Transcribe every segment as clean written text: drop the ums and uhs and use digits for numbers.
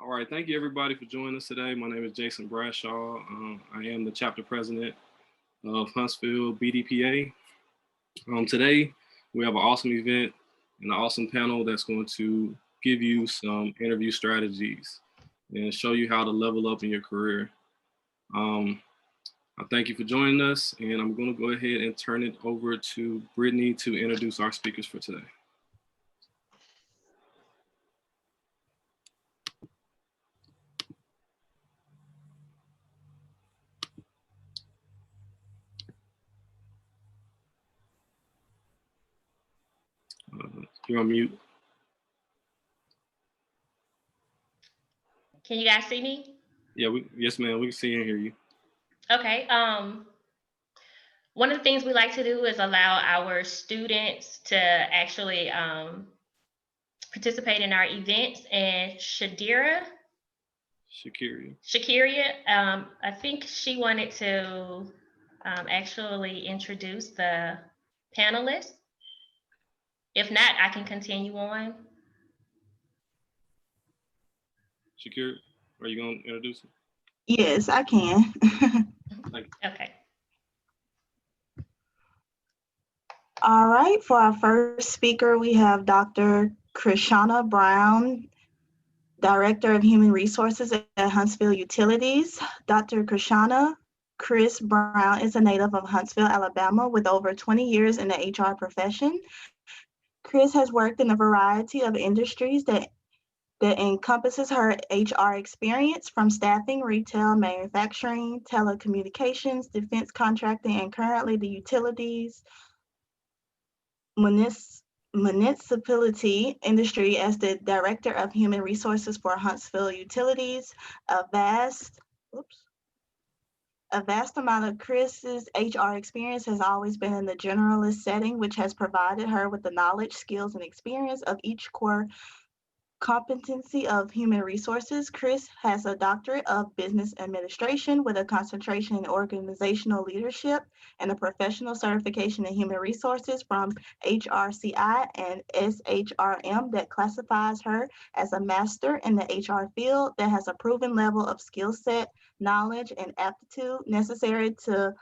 All right, thank you everybody for joining us today. My name is Jason Bradshaw. I am the chapter president of Huntsville BDPA. Today we have an awesome event and an awesome panel that's going to give you some interview strategies and show you how to level up in your career. I thank you for joining us, and I'm going to go ahead and turn it over to Brittany to introduce our speakers for today. You're on mute. Can you guys see me? Yeah, yes, ma'am. We can see and hear you. Okay. One of the things we like to do is allow our students to actually participate in our events. And Shakira, I think she wanted to actually introduce the panelists. If not, I can continue on. Shakira, are you going to introduce it? Yes, I can. Okay. All right, for our first speaker, we have Dr. Krisshonna Brown, Director of Human Resources at Huntsville Utilities. Dr. Chris Brown is a native of Huntsville, Alabama, with over 20 years in the HR profession. Chris has worked in a variety of industries that encompasses her HR experience, from staffing, retail, manufacturing, telecommunications, defense contracting, and currently the utilities, municipality industry as the Director of Human Resources for Huntsville Utilities. A vast amount of Chris's HR experience has always been in the generalist setting, which has provided her with the knowledge, skills, and experience of each core competency of human resources. Chris has a doctorate of business administration with a concentration in organizational leadership and a professional certification in human resources from HRCI and SHRM that classifies her as a master in the HR field that has a proven level of skill set, knowledge, and aptitude necessary to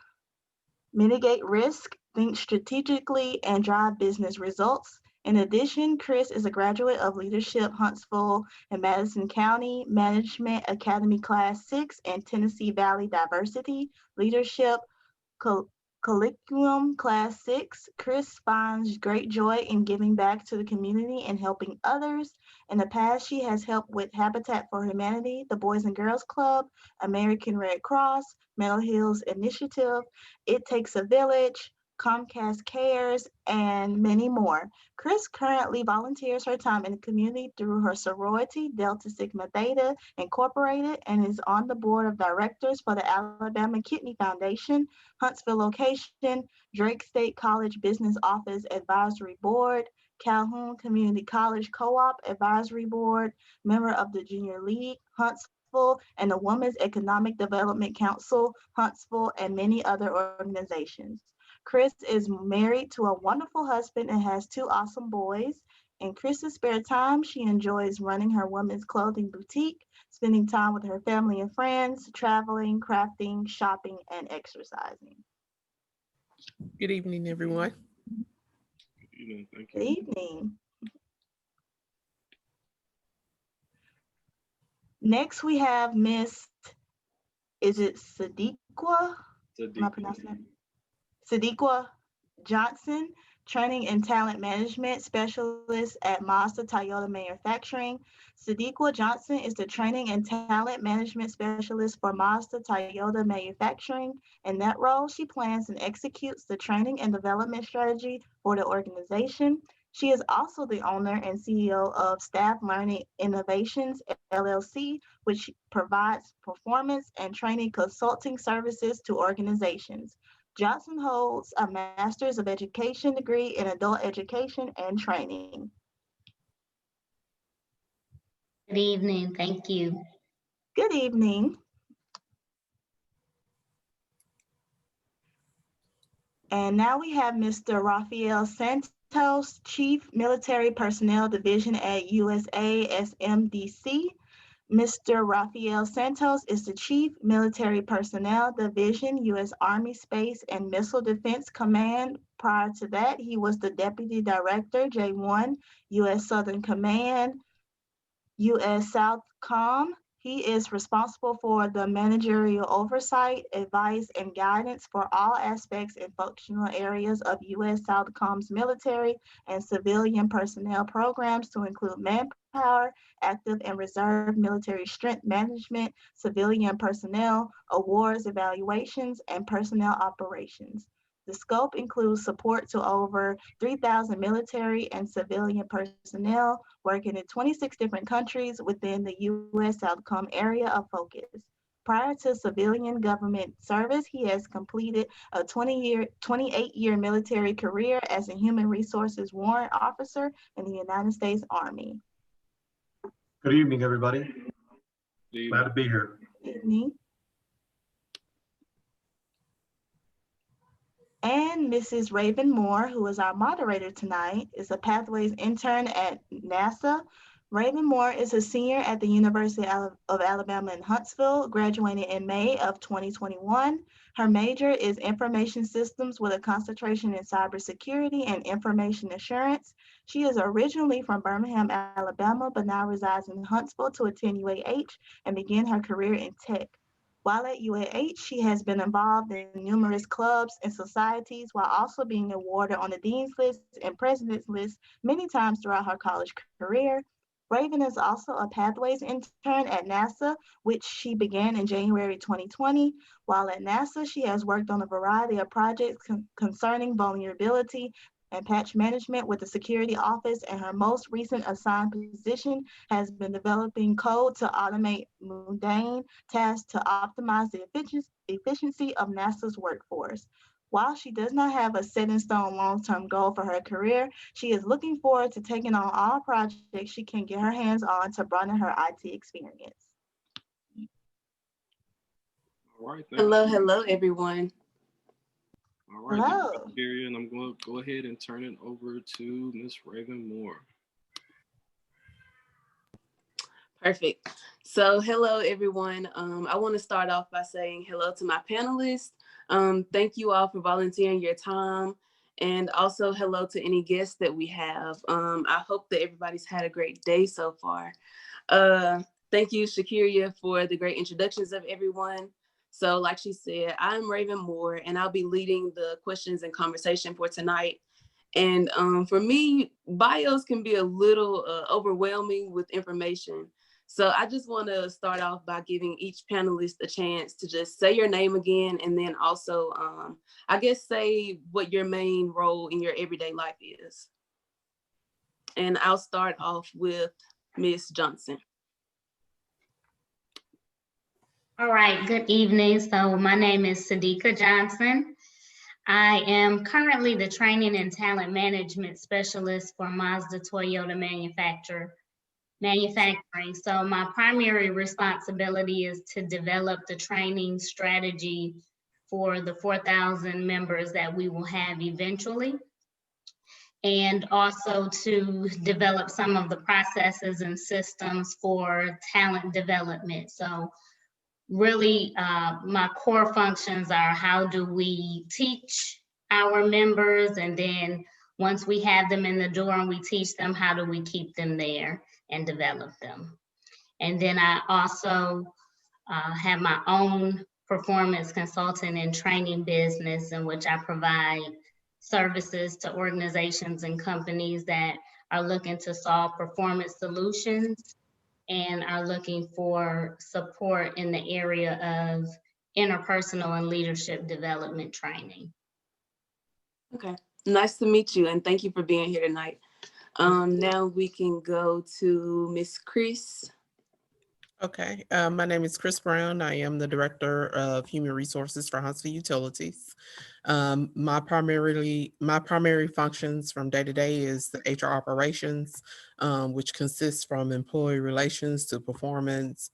mitigate risk, think strategically, and drive business results. In addition, Chris is a graduate of Leadership Huntsville and Madison County Management Academy Class 6 and Tennessee Valley Diversity Leadership Curriculum Class 6. Chris finds great joy in giving back to the community and helping others. In the past, she has helped with Habitat for Humanity, the Boys and Girls Club, American Red Cross, Meadow Hills Initiative, It Takes a Village, Comcast Cares, and many more. Chris currently volunteers her time in the community through her sorority, Delta Sigma Theta Incorporated, and is on the board of directors for the Alabama Kidney Foundation, Huntsville location, Drake State College Business Office Advisory Board, Calhoun Community College Co-op Advisory Board, member of the Junior League, Huntsville, and the Women's Economic Development Council, Huntsville, and many other organizations. Chris is married to a wonderful husband and has 2 awesome boys. In Chris's spare time, she enjoys running her women's clothing boutique, spending time with her family and friends, traveling, crafting, shopping, and exercising. Good evening, everyone. Good evening. Thank you. Good evening. Next, we have Miss, is it Siddeeqah? Am I pronouncing that? Siddeeqah Johnson, Training and Talent Management Specialist at Mazda Toyota Manufacturing. Siddeeqah Johnson is the Training and Talent Management Specialist for Mazda Toyota Manufacturing. In that role, she plans and executes the training and development strategy for the organization. She is also the owner and CEO of Staff Learning Innovations, LLC, which provides performance and training consulting services to organizations. Johnson holds a Master's of Education degree in Adult Education and Training. Good evening. Thank you. Good evening. And now we have Mr. Rafael Santos, Chief Military Personnel Division at USASMDC. Mr. Rafael Santos is the Chief Military Personnel Division, U.S. Army Space and Missile Defense Command. Prior to that, he was the Deputy Director, J1, U.S. Southern Command, U.S. Southcom. He is responsible for the managerial oversight, advice, and guidance for all aspects and functional areas of U.S. Southcom's military and civilian personnel programs to include manpower, active and reserve military strength management, civilian personnel, awards, evaluations, and personnel operations. The scope includes support to over 3,000 military and civilian personnel working in 26 different countries within the U.S. Southcom area of focus. Prior to civilian government service, he has completed a 28-year military career as a human resources warrant officer in the United States Army. Good evening, everybody. Good Glad to be here. Good evening. And Mrs. Raven Moore, who is our moderator tonight, is a Pathways intern at NASA. Raven Moore is a senior at the University of Alabama in Huntsville, graduating in May of 2021. Her major is information systems with a concentration in cybersecurity and information assurance. She is originally from Birmingham, Alabama, but now resides in Huntsville to attend UAH and begin her career in tech. While at UAH, she has been involved in numerous clubs and societies while also being awarded on the Dean's List and President's List many times throughout her college career. Raven is also a Pathways intern at NASA, which she began in January 2020. While at NASA, she has worked on a variety of projects concerning vulnerability and patch management with the Security Office, and her most recent assigned position has been developing code to automate mundane tasks to optimize the efficiency of NASA's workforce. While she does not have a set in stone long-term goal for her career, she is looking forward to taking on all projects she can get her hands on to broaden her IT experience. All right. Hello, everyone. All right, Hello. thank you, Carrie, and I'm going to go ahead and turn it over to Ms. Raven Moore. Perfect. So hello, everyone. I want to start off by saying hello to my panelists. Thank you all for volunteering your time, and also hello to any guests that we have. I hope that everybody's had a great day so far. Thank you, Shakiria, for the great introductions of everyone. So like she said, I'm Raven Moore, and I'll be leading the questions and conversation for tonight. And for me, bios can be a little overwhelming with information. So I just want to start off by giving each panelist a chance to just say your name again, and then also, I guess, say what your main role in your everyday life is. And I'll start off with Ms. Johnson. All right, good evening. So my name is Siddeeqah Johnson. I am currently the training and talent management specialist for Mazda Toyota manufacturing. So my primary responsibility is to develop the training strategy for the 4,000 members that we will have eventually, and also to develop some of the processes and systems for talent development. So really, my core functions are how do we teach our members, and then once we have them in the door and we teach them, how do we keep them there and develop them? And then I also have my own performance consulting and training business in which I provide services to organizations and companies that are looking to solve performance solutions and are looking for support in the area of interpersonal and leadership development training. Okay, nice to meet you, and thank you for being here tonight. Now we can go to Ms. Chris. Okay, my name is Chris Brown. I am the Director of Human Resources for Huntsville Utilities. My primary functions from day to day is the HR operations, which consists from employee relations to performance,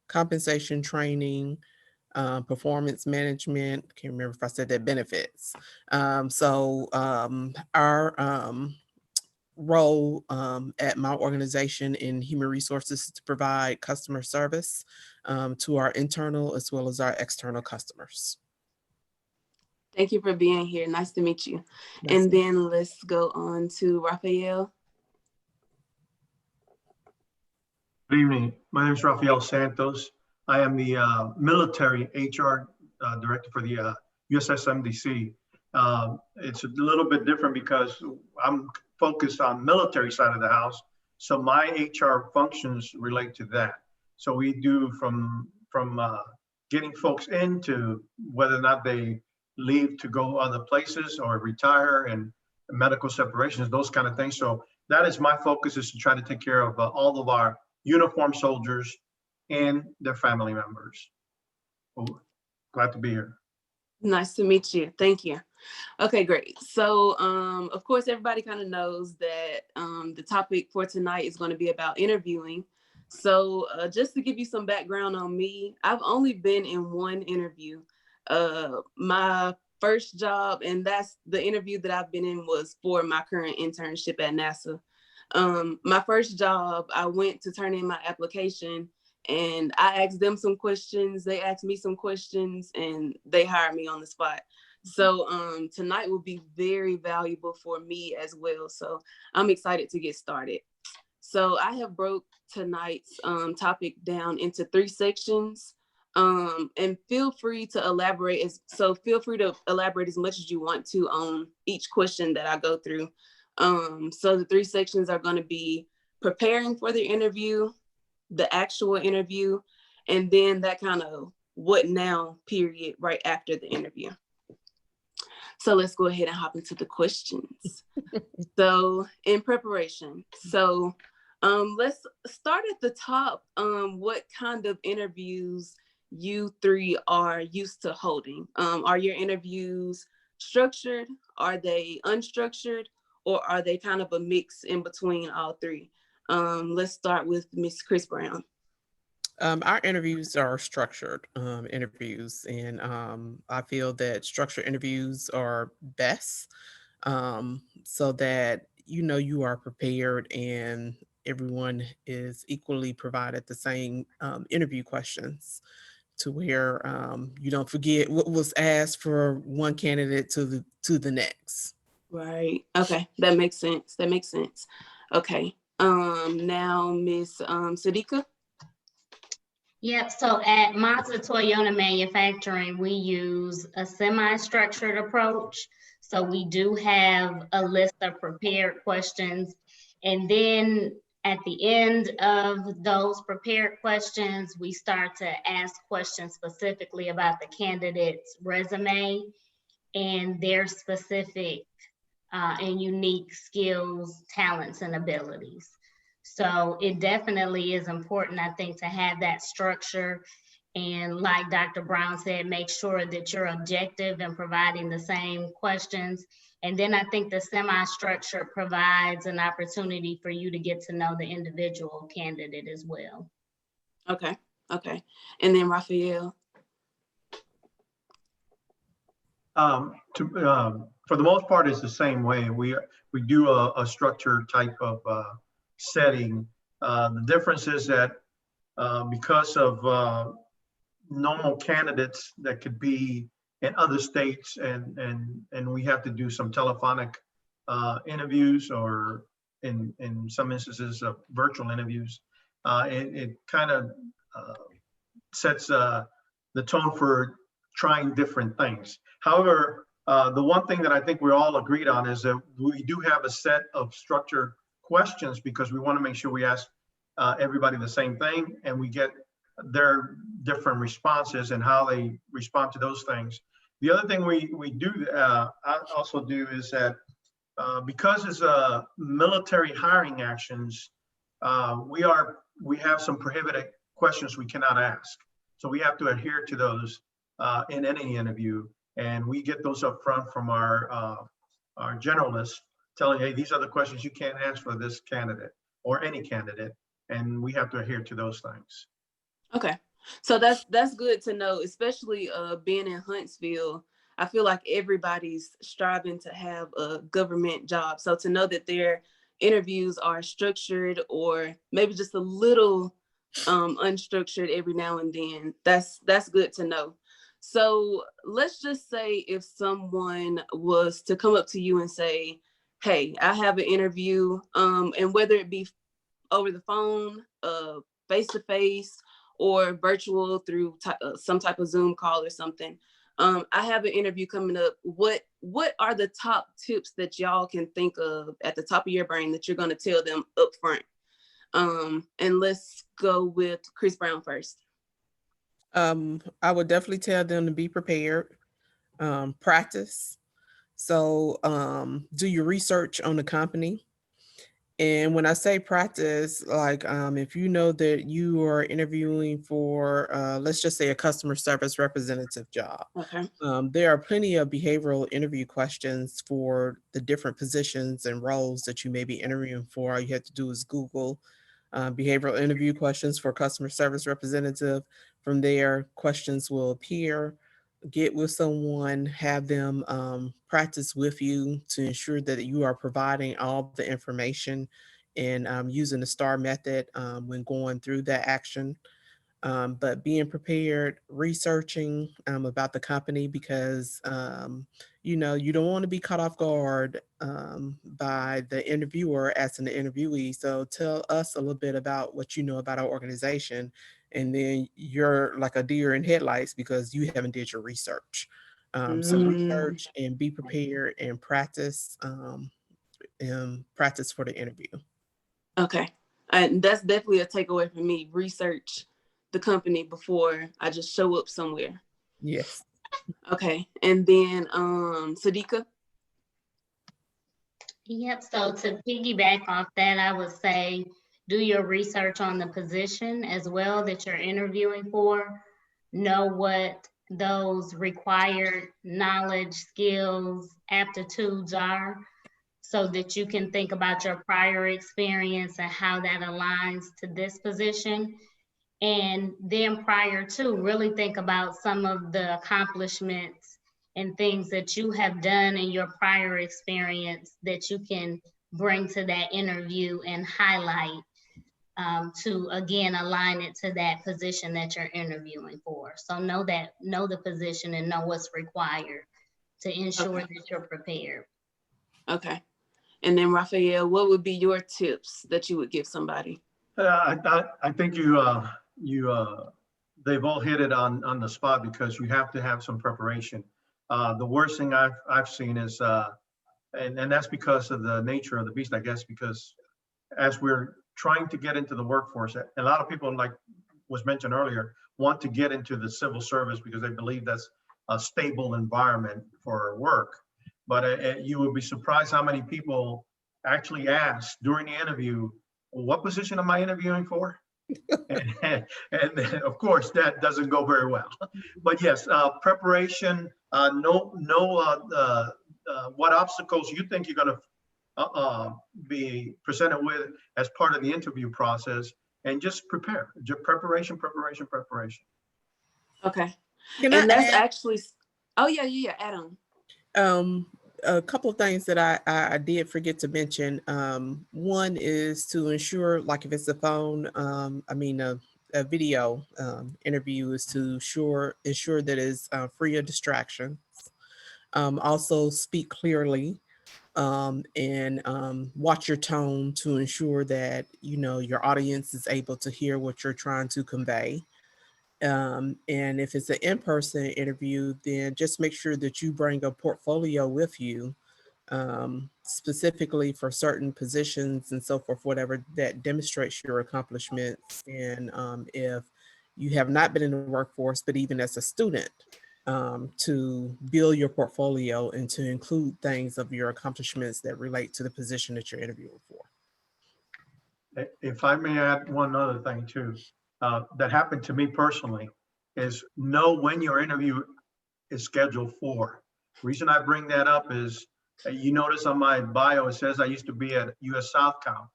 compensation training, performance management. Can't remember if I said that, benefits. Our role at my organization in human resources to provide customer service to our internal as well as our external customers. Thank you for being here. Nice to meet you. Nice and to meet then let's go on to Rafael. Good evening. My name is Rafael Santos. I am the military HR director for the USASMDC. It's a little bit different because I'm focused on military side of the house. So my HR functions relate to that. So we do from getting folks into whether or not they leave to go other places or retire and medical separations, those kind of things. So that is my focus, is to try to take care of all of our uniformed soldiers and their family members. Oh, glad to be here. Nice to meet you. Thank you. Okay, great. So, of course, everybody kind of knows that the topic for tonight is going to be about interviewing. So just to give you some background on me, I've only been in one interview. My first job, and that's the interview that I've been in, was for my current internship at NASA. My first job, I went to turn in my application and I asked them some questions, they asked me some questions, and they hired me on the spot. So tonight will be very valuable for me as well. So I'm excited to get started. So I have broke tonight's topic down into 3 sections. And feel free to elaborate as much as you want to on each question that I go through. So the 3 sections are going to be preparing for the interview, the actual interview, and then that kind of what now period right after the interview. So let's go ahead and hop into the questions. So in preparation, so let's start at the top. What kind of interviews you 3 are used to holding? Are your interviews structured? Are they unstructured? Or are they kind of a mix in between all 3? Let's start with Ms. Chris Brown. Our interviews are structured interviews, and I feel that structured interviews are best so that you are prepared and everyone is equally provided the same interview questions to where you don't forget what was asked for one candidate to the next. Right. Okay, that makes sense. That makes sense. Okay. Now Ms. Siddeeqah. Yep, so at Mazda Toyota Manufacturing, we use a semi-structured approach. So we do have a list of prepared questions. And then at the end of those prepared questions, we start to ask questions specifically about the candidate's resume and their specific and unique skills, talents, and abilities. So it definitely is important, I think, to have that structure. And like Dr. Brown said, make sure that you're objective in providing the same questions. And then I think the semi-structure provides an opportunity for you to get to know the individual candidate as well. Okay, okay. And then Rafael. For the most part, it's the same way. We do a structure type of setting. The difference is that because of normal candidates that could be in other states, and we have to do some telephonic interviews, or in some instances virtual interviews, it kind of sets the tone for trying different things. However, the one thing that I think we're all agreed on is that we do have a set of structured questions because we want to make sure we ask everybody the same thing and we get their different responses and how they respond to those things. The other thing we do, I also do, is that because it's military hiring actions, we have some prohibited questions we cannot ask. So we have to adhere to those in any interview, and we get those up front from our generalists, telling, hey, these are the questions you can't ask for this candidate or any candidate, and we have to adhere to those things. Okay, so that's good to know, especially being in Huntsville. I feel like everybody's striving to have a government job. So to know that they're interviews are structured or maybe just a little unstructured every now and then. That's good to know. So let's just say if someone was to come up to you and say, hey, I have an interview, and whether it be over the phone, face-to-face, or virtual through some type of Zoom call or something, I have an interview coming up. What are the top tips that y'all can think of at the top of your brain that you're going to tell them up front? And let's go with Chris Brown first. I would definitely tell them to be prepared, practice. So do your research on the company. And when I say practice, like if you know that you are interviewing for, let's just say a customer service representative job, Okay. there are plenty of behavioral interview questions for the different positions and roles that you may be interviewing for. All you have to do is Google behavioral interview questions for customer service representative. From there, questions will appear. Get with someone, have them practice with you to ensure that you are providing all the information and using the STAR method when going through that action. But being prepared, researching about the company, because you don't want to be caught off guard by the interviewer asking the interviewee. So tell us a little bit about what you know about our organization, and then you're like a deer in headlights because you haven't did your research. So research and be prepared and practice for the interview. Okay, and that's definitely a takeaway for me. Research the company before I just show up somewhere. Yes. Okay, and then Siddeeqah. Yep, so to piggyback off that, I would say do your research on the position as well that you're interviewing for. Know what those required knowledge, skills, aptitudes are, so that you can think about your prior experience and how that aligns to this position. And then prior to, really think about some of the accomplishments and things that you have done in your prior experience that you can bring to that interview and highlight to, again, align it to that position that you're interviewing for. So know the position and know what's required to ensure that you're prepared. Okay. And then Rafael, what would be your tips that you would give somebody? I think they've all hit it on the spot, because you have to have some preparation. The worst thing I've seen is, and that's because of the nature of the beast, I guess, because as we're trying to get into the workforce, a lot of people, like was mentioned earlier, want to get into the civil service because they believe that's a stable environment for work. But you would be surprised how many people actually ask during the interview, what position am I interviewing for? and of course, that doesn't go very well. But yes, preparation, know what obstacles you think you're going to be presented with as part of the interview process, and just prepare. Just preparation. Okay. Can and I that's add? actually, oh yeah, Adam. A couple of things that I did forget to mention. One is to ensure, like if it's a phone, a video interview, is to ensure that it's free of distractions. Also speak clearly and watch your tone to ensure that, your audience is able to hear what you're trying to convey. And if it's an in-person interview, then just make sure that you bring a portfolio with you, specifically for certain positions and so forth, whatever that demonstrates your accomplishments. And if you have not been in the workforce, but even as a student, to build your portfolio and to include things of your accomplishments that relate to the position that you're interviewing for. If I may add one other thing too, that happened to me personally, is know when your interview is scheduled for. The reason I bring that up is, you notice on my bio, it says I used to be at USASMDC.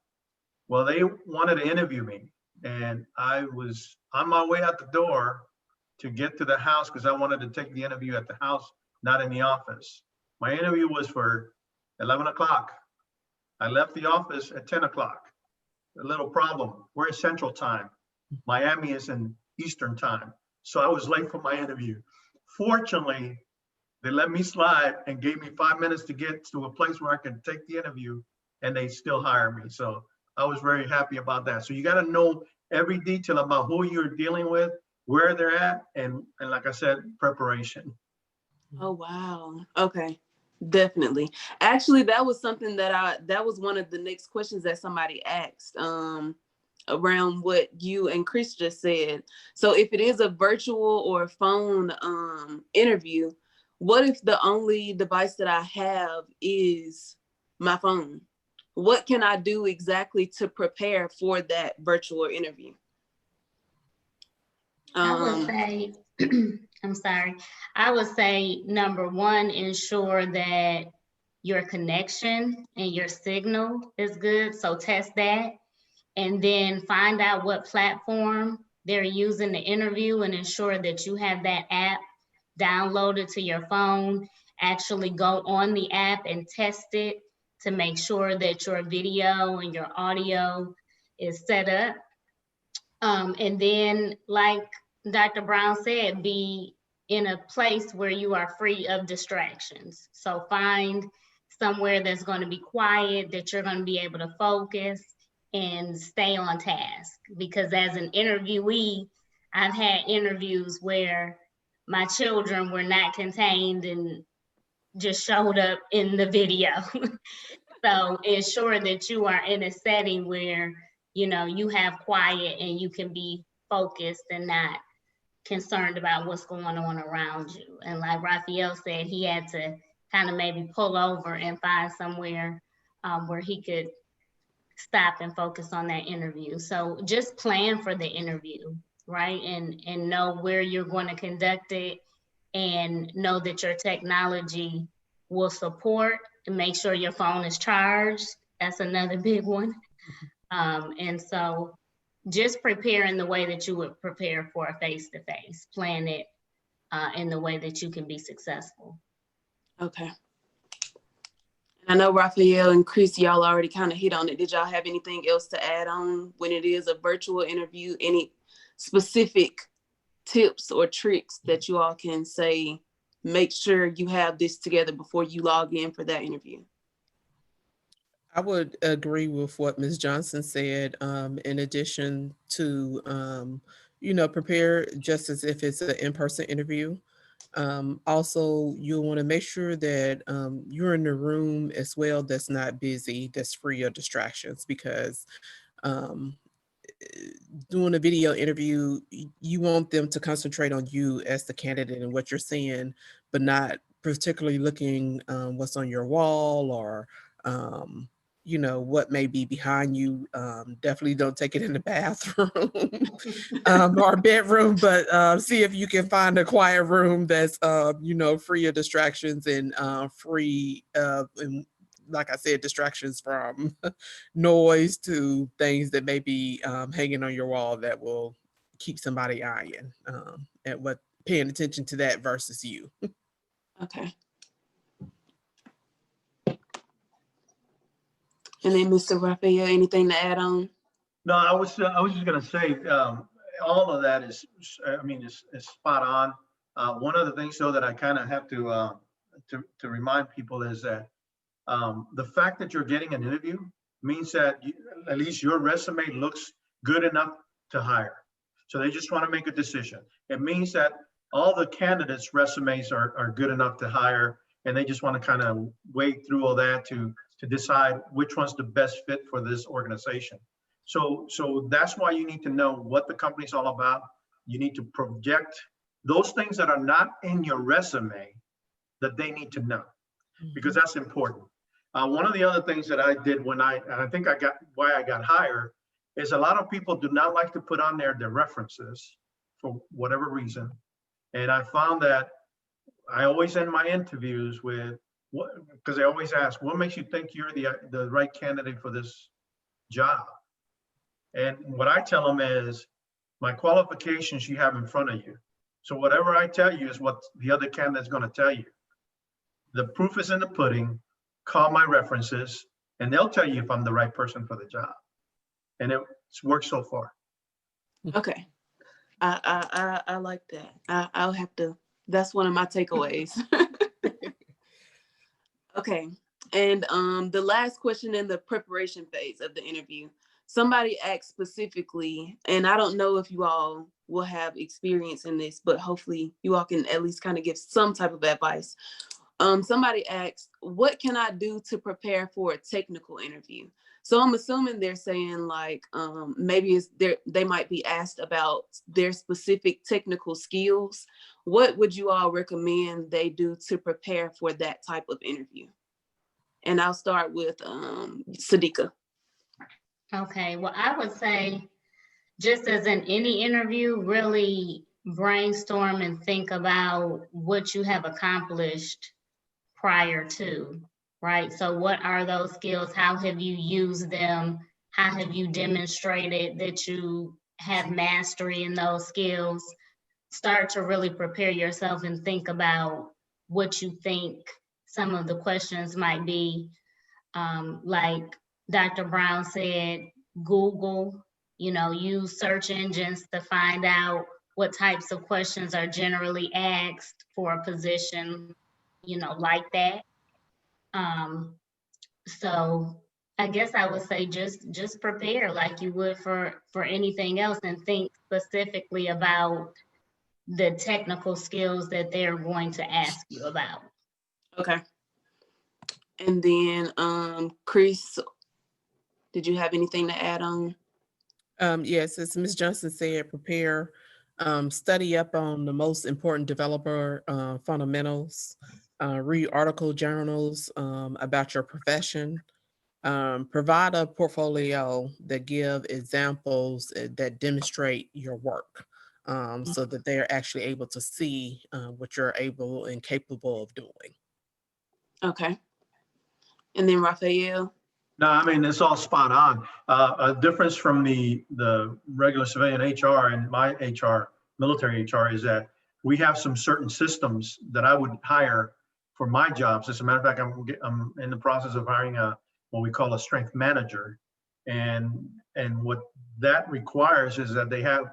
Well, they wanted to interview me, and I was on my way out the door to get to the house because I wanted to take the interview at the house, not in the office. My interview was for 11 o'clock. I left the office at 10 o'clock. A little problem. We're in Central Time. Miami is in Eastern Time. So I was late for my interview. Fortunately, they let me slide and gave me 5 minutes to get to a place where I could take the interview, and they still hired me. So I was very happy about that. So you got to know every detail about who you're dealing with, where they're at, and like I said, preparation. Oh, wow. Okay. Definitely. Actually, that was something that was one of the next questions that somebody asked around what you and Chris just said. So if it is a virtual or phone interview, what if the only device that I have is my phone? What can I do exactly to prepare for that virtual interview? I would say, I'm sorry. I would say, number one, ensure that your connection and your signal is good. So test that, and then find out what platform they're using to interview and ensure that you have that app downloaded to your phone. Actually go on the app and test it to make sure that your video and your audio is set up. And then, like Dr. Brown said, be in a place where you are free of distractions. So find somewhere that's going to be quiet, that you're going to be able to focus and stay on task. Because as an interviewee, I've had interviews where my children were not contained and just showed up in the video. So ensure that you are in a setting where, you know, you have quiet and you can be focused and not concerned about what's going on around you. And like Rafael said, he had to kind of maybe pull over and find somewhere where he could stop and focus on that interview. So just plan for the interview, right? And know where you're going to conduct it, and know that your technology will support, and make sure your phone is charged. That's another big one. And so just prepare in the way that you would prepare for a face-to-face. Plan it in the way that you can be successful. Okay. I know Rafael and Chris, y'all already kind of hit on it. Did y'all have anything else to add on when it is a virtual interview? Any specific tips or tricks that you all can say, make sure you have this together before you log in for that interview? I would agree with what Ms. Johnson said. In addition to, prepare just as if it's an in-person interview. Also, you'll want to make sure that you're in the room as well that's not busy, that's free of distractions, because doing a video interview, you want them to concentrate on you as the candidate and what you're seeing, but not particularly looking what's on your wall or what may be behind you. Definitely don't take it in the bathroom or bedroom, but see if you can find a quiet room that's free of distractions and free of, like I said, distractions from noise to things that may be hanging on your wall that will keep somebody eyeing at what, paying attention to that versus you. Okay. And then Mr. Rafael, anything to add on? No, I was just gonna say, all of that is spot on. One of the things though that I kind of have to remind people is that the fact that you're getting an interview means that at least your resume looks good enough to hire. So they just want to make a decision. It means that all the candidates' resumes are good enough to hire, and they just want to kind of wade through all that to decide which one's the best fit for this organization. So that's why you need to know what the company's all about. You need to project those things that are not in your resume that they need to know, because that's important. One of the other things that I did why I got hired is a lot of people do not like to put on their references for whatever reason. And I found that I always end my interviews with, because they always ask, what makes you think you're the right candidate for this job? And what I tell them is my qualifications you have in front of you. So whatever I tell you is what the other candidate's going to tell you. The proof is in the pudding. Call my references. and they'll tell you if I'm the right person for the job. And it's worked so far. Okay. I like that. I'll have to, that's one of my takeaways. Okay. And the last question in the preparation phase of the interview, somebody asked specifically, and I don't know if you all will have experience in this, but hopefully you all can at least kind of give some type of advice. Somebody asked, what can I do to prepare for a technical interview? So I'm assuming they're saying like, maybe it's they might be asked about their specific technical skills. What would you all recommend they do to prepare for that type of interview? And I'll start with Siddeeqah. Okay, well, I would say, just as in any interview, really brainstorm and think about what you have accomplished prior to, right? So what are those skills? How have you used them? How have you demonstrated that you have mastery in those skills? Start to really prepare yourself and think about what you think some of the questions might be. Like Dr. Brown said, Google, use search engines to find out what types of questions are generally asked for a position, like that. So I guess I would say just prepare like you would for anything else, and think specifically about the technical skills that they're going to ask you about. Okay. And then Chris, did you have anything to add on? Yes, as Ms. Johnson said, prepare, study up on the most important developer fundamentals, read article journals about your profession, provide a portfolio that give examples that demonstrate your work, so that they're actually able to see what you're able and capable of doing. Okay. And then Rafael? No, I mean, it's all spot on. A difference from the regular civilian HR and my HR, military HR, is that we have some certain systems that I would hire for my jobs. As a matter of fact, I'm in the process of hiring what we call a strength manager. And what that requires is that they have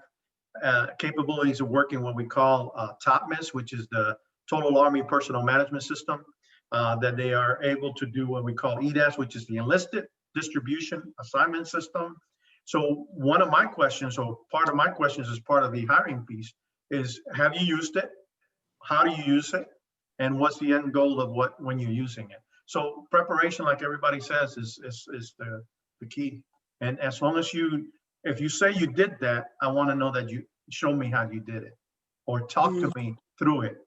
capabilities of working what we call TOPMIS, which is the Total Army Personnel Management System. That they are able to do what we call EDAS, which is the Enlisted Distribution Assignment System. So one of my questions, or part of my questions as part of the hiring piece, is have you used it? How do you use it? And what's the end goal of when you're using it? So preparation, like everybody says, is the key. And as long as if you say you did that, I want to know that you show me how you did it, or talk to me through it.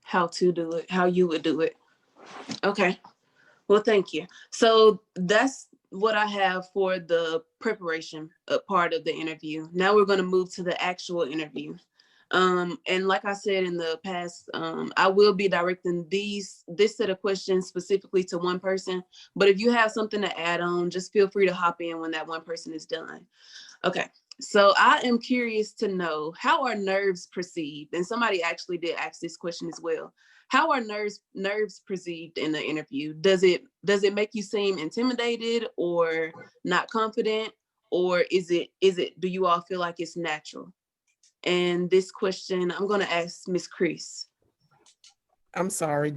How to do it, how you would do it. Okay, well, thank you. So that's what I have for the preparation part of the interview. Now we're going to move to the actual interview. And like I said in the past, I will be directing this set of questions specifically to one person, but if you have something to add on, just feel free to hop in when that one person is done. Okay. So I am curious to know, how are nerves perceived? And somebody actually did ask this question as well. How are nerves perceived in the interview? Does it make you seem intimidated or not confident, or is it do you all feel like it's natural? And this question, I'm going to ask Ms. Chris. I'm sorry,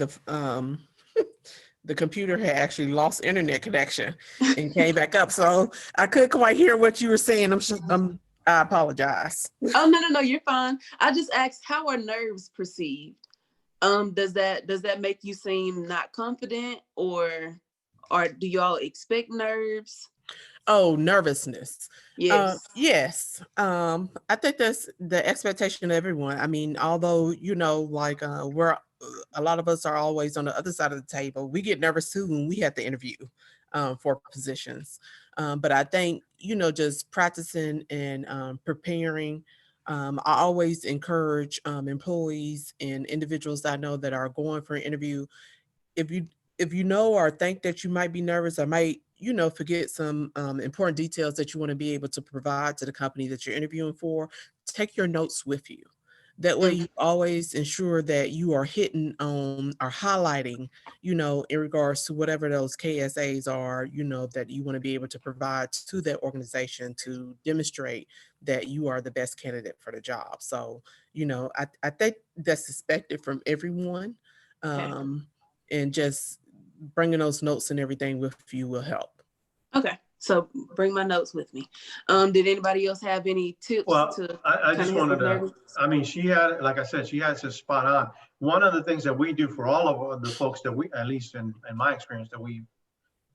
the computer had actually lost internet connection and came back up, so I couldn't quite hear what you were saying. I apologize. Oh, no, you're fine. I just asked, how are nerves perceived? Does that make you seem not confident, or do y'all expect nerves? Oh, nervousness. Yes. Yes. I think that's the expectation of everyone. I mean, although, like a lot of us are always on the other side of the table, we get nervous too when we have to interview for positions. But I think, just practicing and preparing, I always encourage employees and individuals that I know that are going for an interview. If you know or think that you might be nervous or might, forget some important details that you want to be able to provide to the company that you're interviewing for, take your notes with you. That way you always ensure that you are hitting on or highlighting, you know, in regards to whatever those KSAs are, you know, that you want to be able to provide to that organization to demonstrate that you are the best candidate for the job. So, you know, I think that's expected from everyone. And just bringing those notes and everything with you will help. Okay, so bring my notes with me. Did anybody else have any tips? Well, to I just wanted to, nervous? I mean, she had, like I said, she has it spot on. One of the things that we do for all of the folks that we, at least in my experience, that we,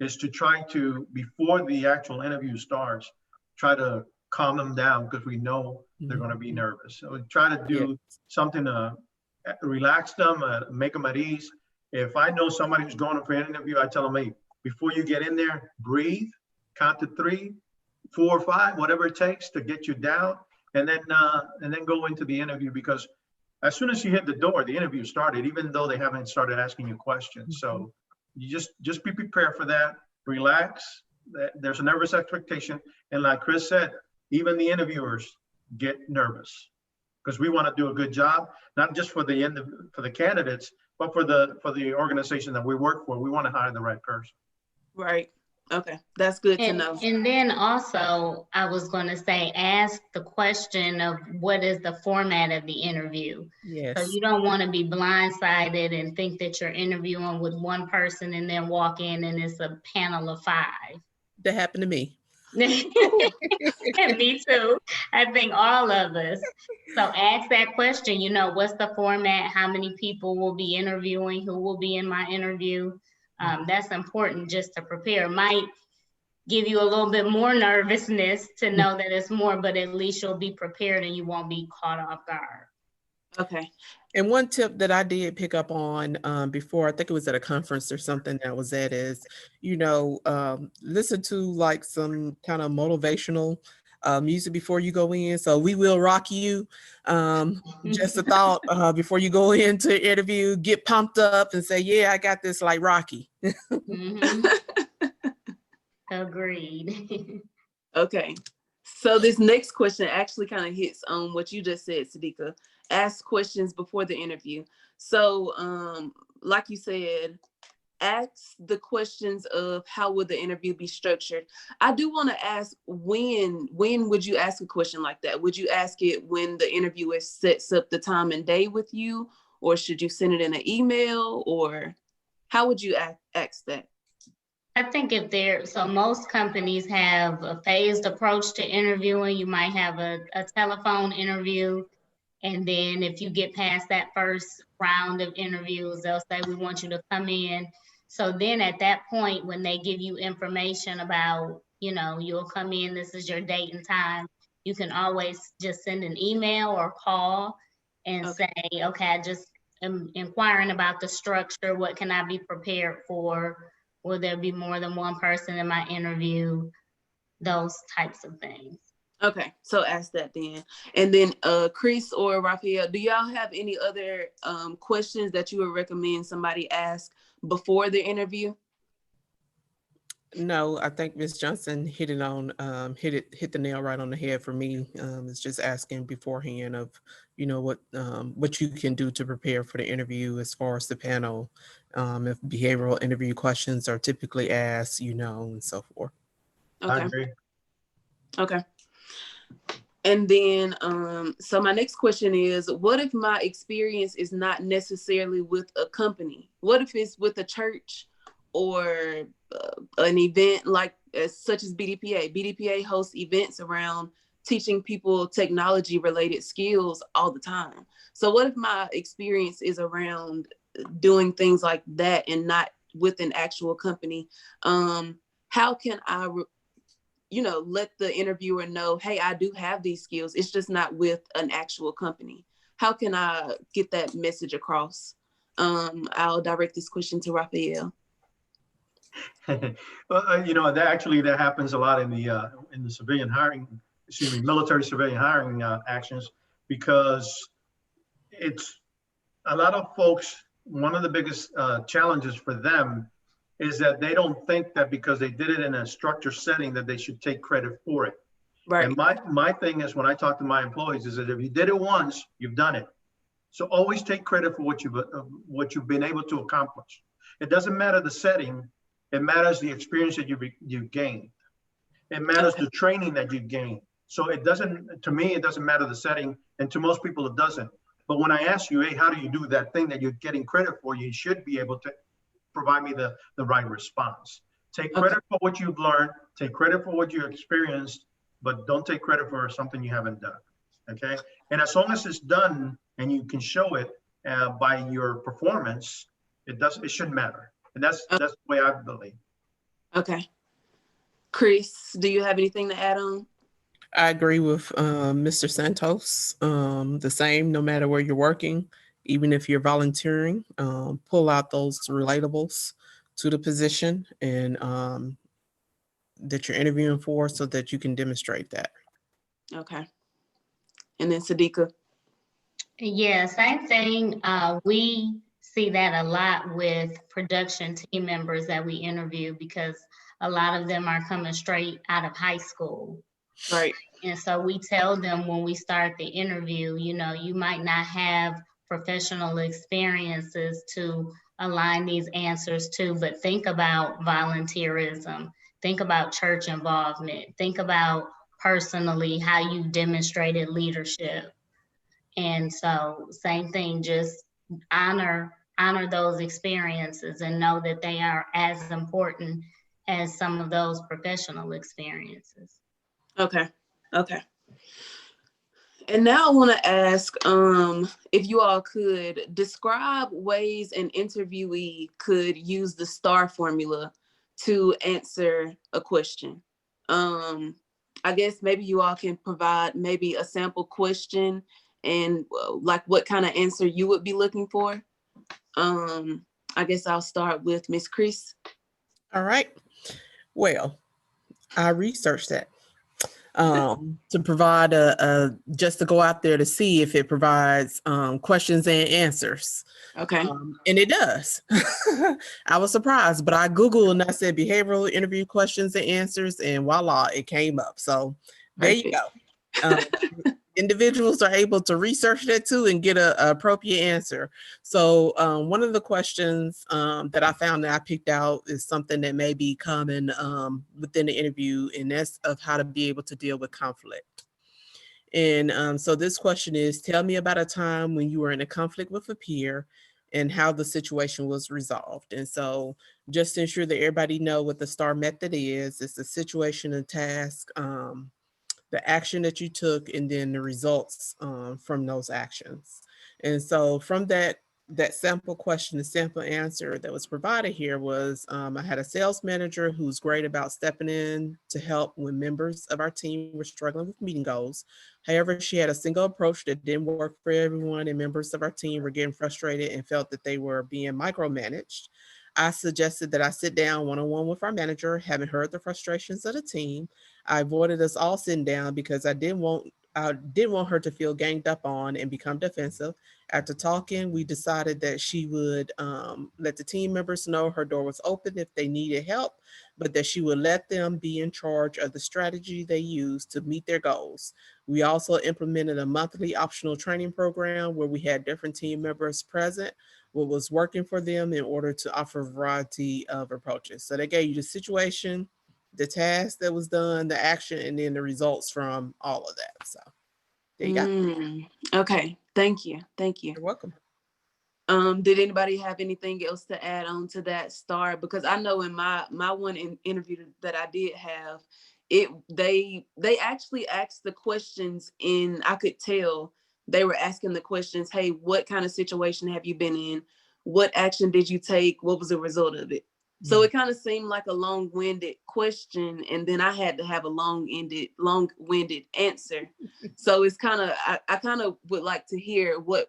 is to try to, before the actual interview starts, try to calm them down, because we know they're going to be nervous. So we try to do something to relax them, make them at ease. If I know somebody who's going for an interview, I tell them, hey, before you get in there, breathe, count to 3, 4 or 5, whatever it takes to get you down, and then go into the interview, because as soon as you hit the door, the interview started, even though they haven't started asking you questions. So you just be prepared for that. Relax. There's a nervous expectation, and like Chris said, even the interviewers get nervous, because we want to do a good job, not just for the candidates, but for the organization that we work for. We want to hire the right person. Right. Okay, that's good to know. And then also, I was going to say, ask the question of what is the format of the interview. Yes. So you don't want to be blindsided and think that you're interviewing with one person and then walk in and it's a panel of 5. That happened to me. Me too. I think all of us. So ask that question, you know, what's the format? How many people will be interviewing? Who will be in my interview? That's important just to prepare. Might give you a little bit more nervousness to know that it's more, but at least you'll be prepared and you won't be caught off guard. Okay. And one tip that I did pick up on before, I think it was at a conference or something that was at, is, you know, listen to like some kind of motivational music before you go in. So We Will Rock You. Just a thought before you go into interview, get pumped up and say, yeah, I got this, like Rocky. Agreed. Okay. So this next question actually kind of hits on what you just said, Siddeeqah. Ask questions before the interview. So like you said, ask the questions of how would the interview be structured. I do want to ask, when would you ask a question like that? Would you ask it when the interviewer sets up the time and day with you, or should you send it in an email, or how would you ask that? I think so most companies have a phased approach to interviewing. You might have a telephone interview. And then if you get past that first round of interviews, they'll say, we want you to come in. So then at that point, when they give you information about, you know, you'll come in, this is your date and time, you can always just send an email or call and say, okay, I just am inquiring about the structure. What can I be prepared for? Will there be more than one person in my interview? Those types of things. Okay, so ask that then. And then Chris or Rafael, do y'all have any other questions that you would recommend somebody ask before the interview? No, I think Ms. Johnson hit the nail right on the head for me. It's just asking beforehand of, you know, what you can do to prepare for the interview as far as the panel, if behavioral interview questions are typically asked, you know, and so forth. Okay. I agree. Okay. And then, so my next question is, what if my experience is not necessarily with a company? What if it's with a church or an event like such as BDPA? BDPA hosts events around teaching people technology related skills all the time. So what if my experience is around doing things like that and not with an actual company? How can I let the interviewer know, hey, I do have these skills. It's just not with an actual company. How can I get that message across? I'll direct this question to Rafael. Well, that happens a lot in the civilian hiring, military civilian hiring actions, because it's a lot of folks. One of the biggest challenges for them is that they don't think that because they did it in a structured setting that they should take credit for it. Right. And my thing is, when I talk to my employees, is that if you did it once, you've done it. So always take credit for what you've been able to accomplish. It doesn't matter the setting. It matters the experience that you've gained. It matters the training that you've gained. So it doesn't, to me, it doesn't matter the setting, and to most people it doesn't. But when I ask you, hey, how do you do that thing that you're getting credit for, you should be able to provide me the right response. Take credit for what you've learned, take credit for what you experienced, but don't take credit for something you haven't done, okay? And as long as it's done and you can show it by your performance, it shouldn't matter. And that's the way I believe. Okay. Chris, do you have anything to add on? I agree with Mr. Santos. The same, no matter where you're working, even if you're volunteering, pull out those relatables to the position and that you're interviewing for, so that you can demonstrate that. Okay. And then Siddeeqah. Yeah, same thing. We see that a lot with production team members that we interview, because a lot of them are coming straight out of high school. Right. And so we tell them when we start the interview, you know, you might not have professional experiences to align these answers to, but think about volunteerism, think about church involvement, think about personally how you demonstrated leadership. And so same thing, just honor those experiences and know that they are as important as some of those professional experiences. Okay. Okay. And now I want to ask if you all could describe ways an interviewee could use the STAR formula to answer a question. I guess maybe you all can provide maybe a sample question and like what kind of answer you would be looking for. I guess I'll start with Miss Chris. All right. Well, I researched that to provide just to go out there to see if it provides questions and answers. Okay. And it does. I was surprised, but I Googled and I said behavioral interview questions and answers, and voila, it came up. So there you go. Individuals are able to research that too and get a appropriate answer. So one of the questions that I found that I picked out is something that may be common within the interview, and that's of how to be able to deal with conflict. And so this question is, tell me about a time when you were in a conflict with a peer and how the situation was resolved. And so just to ensure that everybody know what the STAR method is, it's a situation, a task, the action that you took, and then the results from those actions. And so from that sample question, the sample answer that was provided here was, I had a sales manager who's great about stepping in to help when members of our team were struggling with meeting goals. However, she had a single approach that didn't work for everyone, and members of our team were getting frustrated and felt that they were being micromanaged. I suggested that I sit down one-on-one with our manager, having heard the frustrations of the team. I avoided us all sitting down because I didn't want her to feel ganged up on and become defensive. After talking, we decided that she would let the team members know her door was open if they needed help, but that she would let them be in charge of the strategy they used to meet their goals. We also implemented a monthly optional training program where we had different team members present, what was working for them, in order to offer a variety of approaches. So they gave you the situation, the task that was done, the action, and then the results from all of that. So there you go. Okay, thank you. Thank you. You're welcome. Did anybody have anything else to add on to that STAR? Because I know in my one interview that I did have, they actually asked the questions, and I could tell they were asking the questions, hey, what kind of situation have you been in? What action did you take? What was the result of it? So it kind of seemed like a long-winded question, and then I had to have a long-winded answer. So it's kind of, I kind of would like to hear what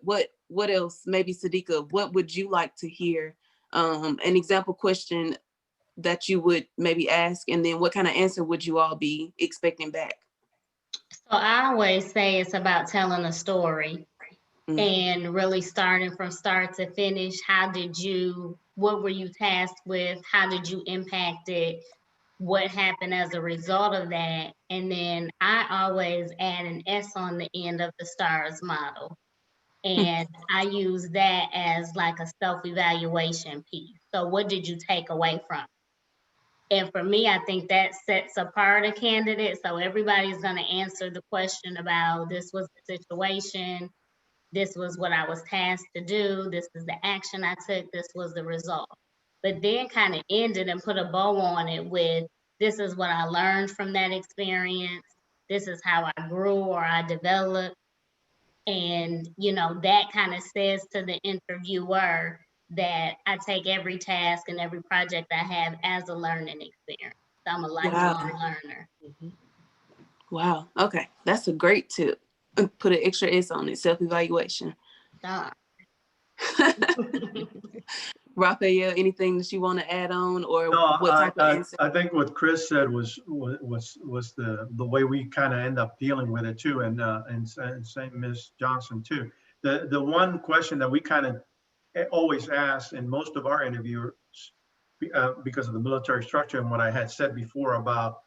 else, maybe Siddeeqah, what would you like to hear? An example question that you would maybe ask, and then what kind of answer would you all be expecting back? So I always say it's about telling a story and really starting from start to finish. What were you tasked with? How did you impact it? what happened as a result of that. And then I always add an S on the end of the STARS model. And I use that as like a self-evaluation piece. So what did you take away from it? And for me, I think that sets apart a candidate. So everybody's going to answer the question about, this was the situation, this was what I was tasked to do, this is the action I took, this was the result. But then kind of end it and put a bow on it with, this is what I learned from that experience, this is how I grew or I developed. And, you know, that kind of says to the interviewer that I take every task and every project I have as a learning experience. So I'm a lifelong learner. Wow. Okay. That's a great tip. Put an extra S on it, self-evaluation. Rafael, anything that you want to add on, or No, what type of answer? I think what Chris said was the way we kind of end up dealing with it too, and same Ms. Johnson too. The one question that we kind of always ask in most of our interviews, because of the military structure and what I had said before about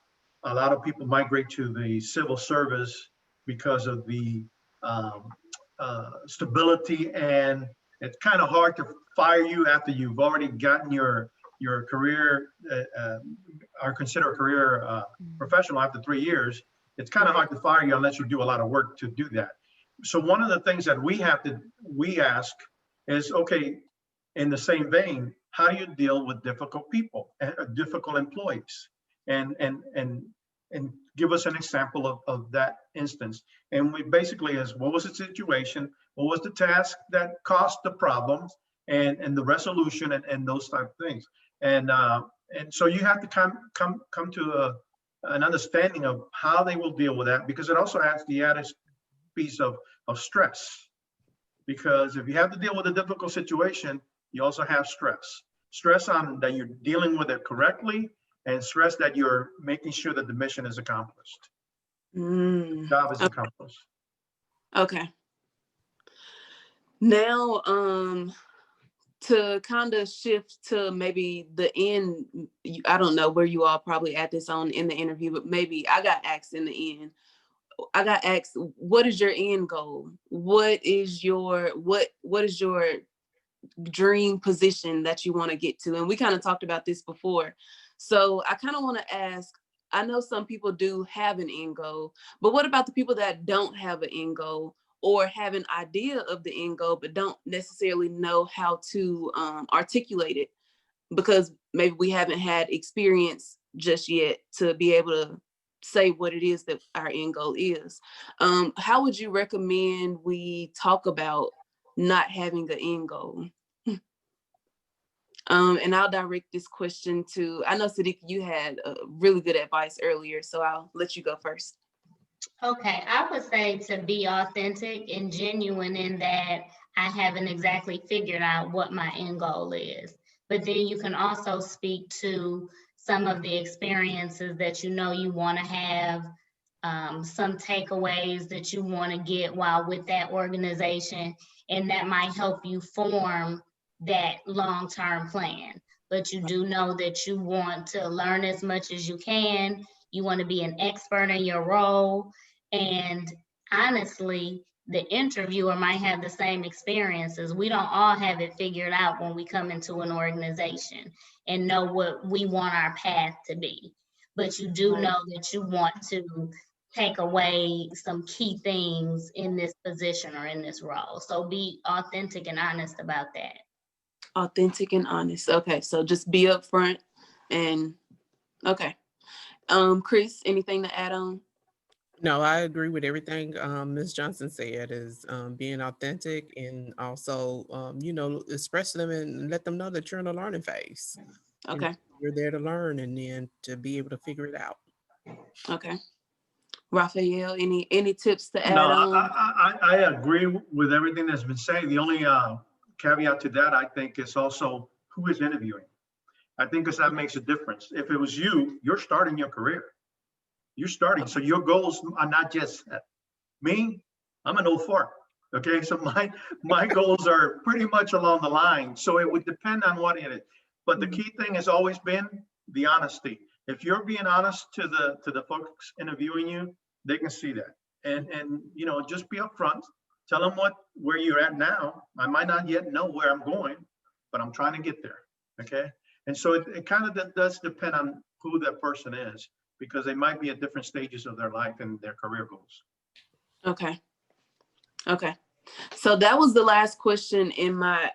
a lot of people migrate to the civil service because of the stability, and it's kind of hard to fire you after you've already gotten your career, or consider a career professional after 3 years. It's kind of hard to fire you unless you do a lot of work to do that. So one of the things that we ask is, okay, in the same vein, how do you deal with difficult people and difficult employees? And give us an example of that instance. And we basically is, what was the situation? What was the task that caused the problems, and the resolution, and those type of things. And so you have to come to an understanding of how they will deal with that, because it also adds the added piece of stress. Because if you have to deal with a difficult situation, you also have stress on that you're dealing with it correctly, and stress that you're making sure that the mission is accomplished. The job is accomplished. Okay. Now, to kind of shift to maybe the end, I don't know where you all probably at this on in the interview, but maybe I got asked in the end. I got asked, what is your end goal? What is your dream position that you want to get to? And we kind of talked about this before. So I kind of want to ask, I know some people do have an end goal, but what about the people that don't have an end goal, or have an idea of the end goal, but don't necessarily know how to articulate it, because maybe we haven't had experience just yet to be able to say what it is that our end goal is. How would you recommend we talk about not having an end goal? And I'll direct this question to, I know Siddeeqah, you had really good advice earlier, so I'll let you go first. Okay, I would say to be authentic and genuine in that I haven't exactly figured out what my end goal is. But then you can also speak to some of the experiences that you know you want to have, some takeaways that you want to get while with that organization, and that might help you form that long-term plan. But you do know that you want to learn as much as you can. You want to be an expert in your role. And honestly, the interviewer might have the same experiences. We don't all have it figured out when we come into an organization and know what we want our path to be. But you do know that you want to take away some key things in this position or in this role. So be authentic and honest about that. Authentic and honest. Okay, so just be upfront and okay. Chris, anything to add on? No, I agree with everything Ms. Johnson said, is being authentic, and also, express them and let them know that you're in a learning phase. Okay. You're there to learn, and then to be able to figure it out. Okay. Rafael, any tips to add on? No, I agree with everything that's been said. The only caveat to that, I think, is also who is interviewing. I think because that makes a difference. If it was you, you're starting your career. You're starting, so your goals are not just set. Me, I'm an old fart. Okay, so my goals are pretty much along the line. So it would depend on what it is. But the key thing has always been the honesty. If you're being honest to the folks interviewing you, they can see that. And you know, just be upfront. Tell them where you're at now. I might not yet know where I'm going, but I'm trying to get there. Okay. And so it kind of does depend on who that person is, because they might be at different stages of their life and their career goals. Okay. Okay. So that was the last question in my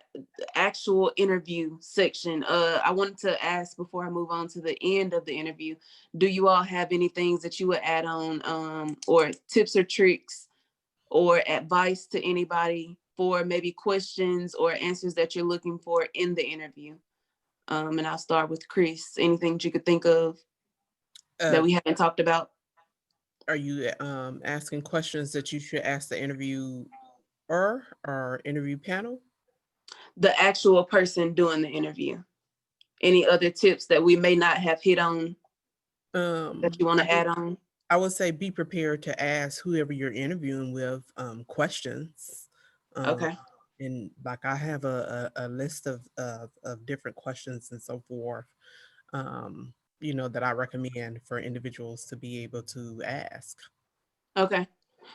actual interview section. I wanted to ask before I move on to the end of the interview, do you all have any things that you would add on, or tips or tricks or advice to anybody for maybe questions or answers that you're looking for in the interview? And I'll start with Chris. Anything that you could think of that we haven't talked about? Are you asking questions that you should ask the interviewer or interview panel? The actual person doing the interview. Any other tips that we may not have hit on that you want to add on? I would say be prepared to ask whoever you're interviewing with questions. Okay. And like I have a list of different questions and so forth, you know, that I recommend for individuals to be able to ask. Okay.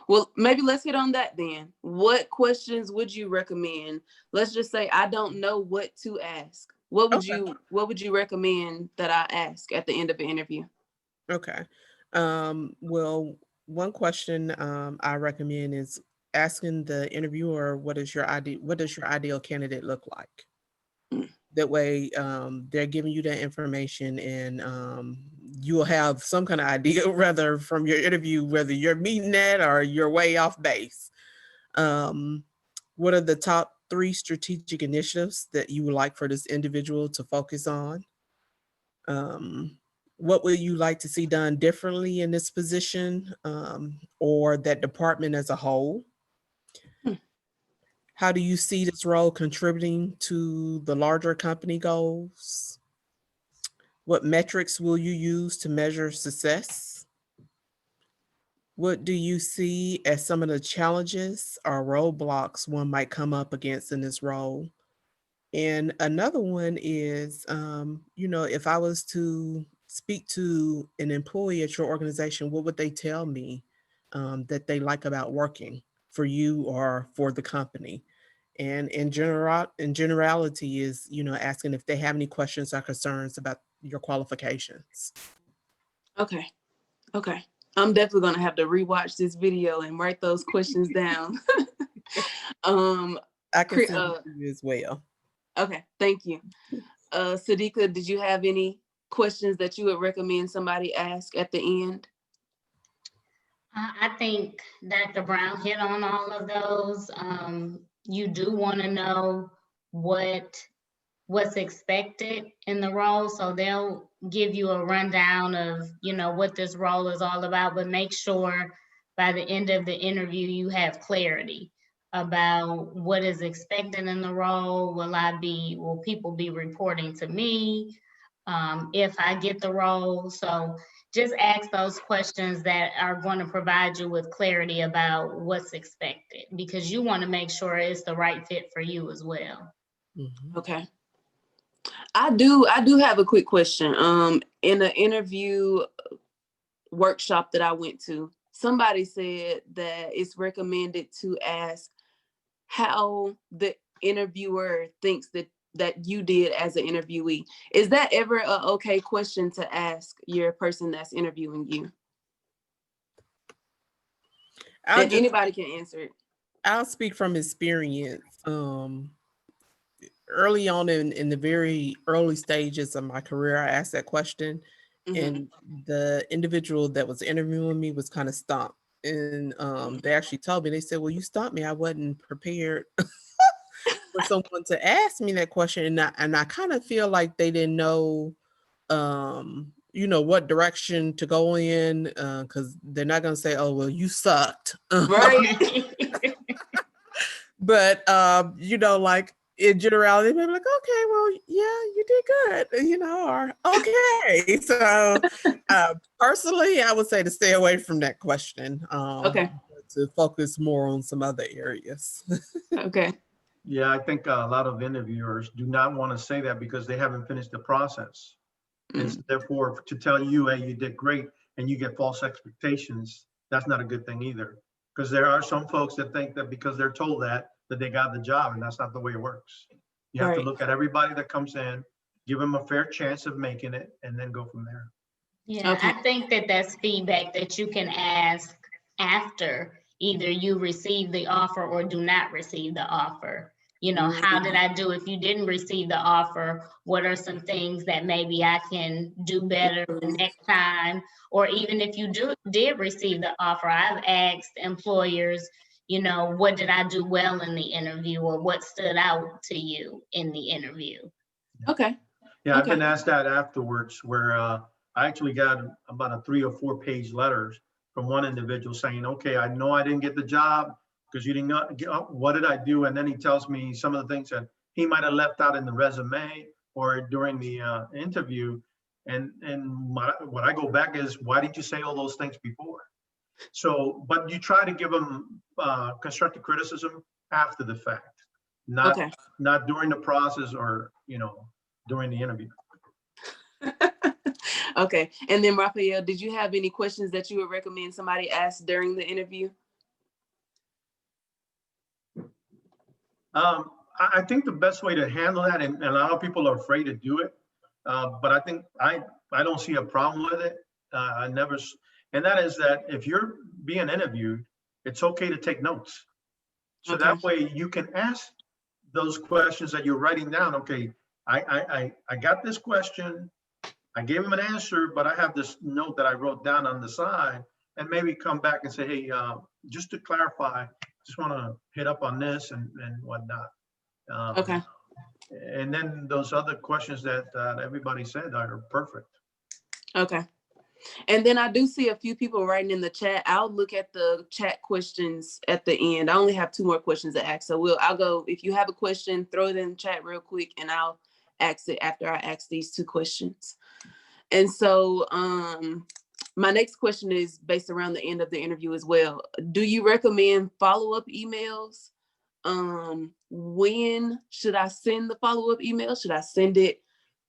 Well, maybe let's hit on that then. What questions would you recommend? Let's just say I don't know what to ask. What would you recommend that I ask at the end of the interview? Okay. Well, one question I recommend is asking the interviewer, what does your ideal candidate look like? That way, they're giving you that information, and you will have some kind of idea, whether from your interview, whether you're meeting that or you're way off base. What are the top 3 strategic initiatives that you would like for this individual to focus on? What would you like to see done differently in this position, or that department as a whole? How do you see this role contributing to the larger company goals? What metrics will you use to measure success? What do you see as some of the challenges or roadblocks one might come up against in this role? And another one is, you know, if I was to speak to an employee at your organization, what would they tell me that they like about working for you or for the company? And in generality is, you know, asking if they have any questions or concerns about your qualifications. Okay. Okay. I'm definitely going to have to rewatch this video and write those questions down. I can send it to you as well. Okay. Thank you. Siddeeqah, did you have any questions that you would recommend somebody ask at the end? I think Dr. Brown hit on all of those. You do want to know what's expected in the role, so they'll give you a rundown of, you know, what this role is all about, but make sure by the end of the interview you have clarity about what is expected in the role. Will people be reporting to me if I get the role? So just ask those questions that are going to provide you with clarity about what's expected, because you want to make sure it's the right fit for you as well. Okay. I do have a quick question. In an interview workshop that I went to, somebody said that it's recommended to ask how the interviewer thinks that you did as an interviewee. Is that ever an okay question to ask your person that's interviewing you? And anybody can answer it. I'll speak from experience. Early on in the very early stages of my career, I asked that question, and the individual that was interviewing me was kind of stumped. And they actually told me, they said, well, you stumped me. I wasn't prepared for someone to ask me that question. And I kind of feel like they didn't know, you know, what direction to go in, because they're not going to say, oh, well, you sucked. Right. But, you know, like in generality, they're like, okay, well, yeah, you did good, you know, or okay. So personally, I would say to stay away from that question. Okay. To focus more on some other areas. Okay. Yeah, I think a lot of interviewers do not want to say that because they haven't finished the process. And so therefore, to tell you, hey, you did great, and you get false expectations, that's not a good thing either. Because there are some folks that think that because they're told that they got the job, and that's not the way it works. You have to look at everybody that comes in, give them a fair chance of making it, and then go from there. Yeah, Okay. I think that that's feedback that you can ask after either you receive the offer or do not receive the offer. You know, how did I do if you didn't receive the offer? What are some things that maybe I can do better the next time? Or even if you did receive the offer, I've asked employers, you know, what did I do well in the interview, or what stood out to you in the interview? Okay. Yeah, I've Okay. been asked that afterwards, where I actually got about a 3 or 4 page letters from one individual saying, okay, I know I didn't get the job because you didn't get, what did I do? And then he tells me some of the things that he might have left out in the resume or during the interview. And what I go back is, why didn't you say all those things before? So, but you try to give them constructive criticism after the fact, not during the process or, you know, during the interview. Okay. And then Rafael, did you have any questions that you would recommend somebody ask during the interview? I think the best way to handle that, and a lot of people are afraid to do it, but I think I don't see a problem with it. And that is that if you're being interviewed, it's okay to take notes. So that way you can ask those questions that you're writing down. Okay, I got this question, I gave him an answer, but I have this note that I wrote down on the side, and maybe come back and say, hey, just to clarify, just want to hit up on this and whatnot. Okay. And then those other questions that everybody said are perfect. Okay. And then I do see a few people writing in the chat. I'll look at the chat questions at the end. I only have 2 more questions to ask. So I'll go, if you have a question, throw it in the chat real quick and I'll ask it after I ask these 2 questions. And so my next question is based around the end of the interview as well. Do you recommend follow-up emails? When should I send the follow-up email? Should I send it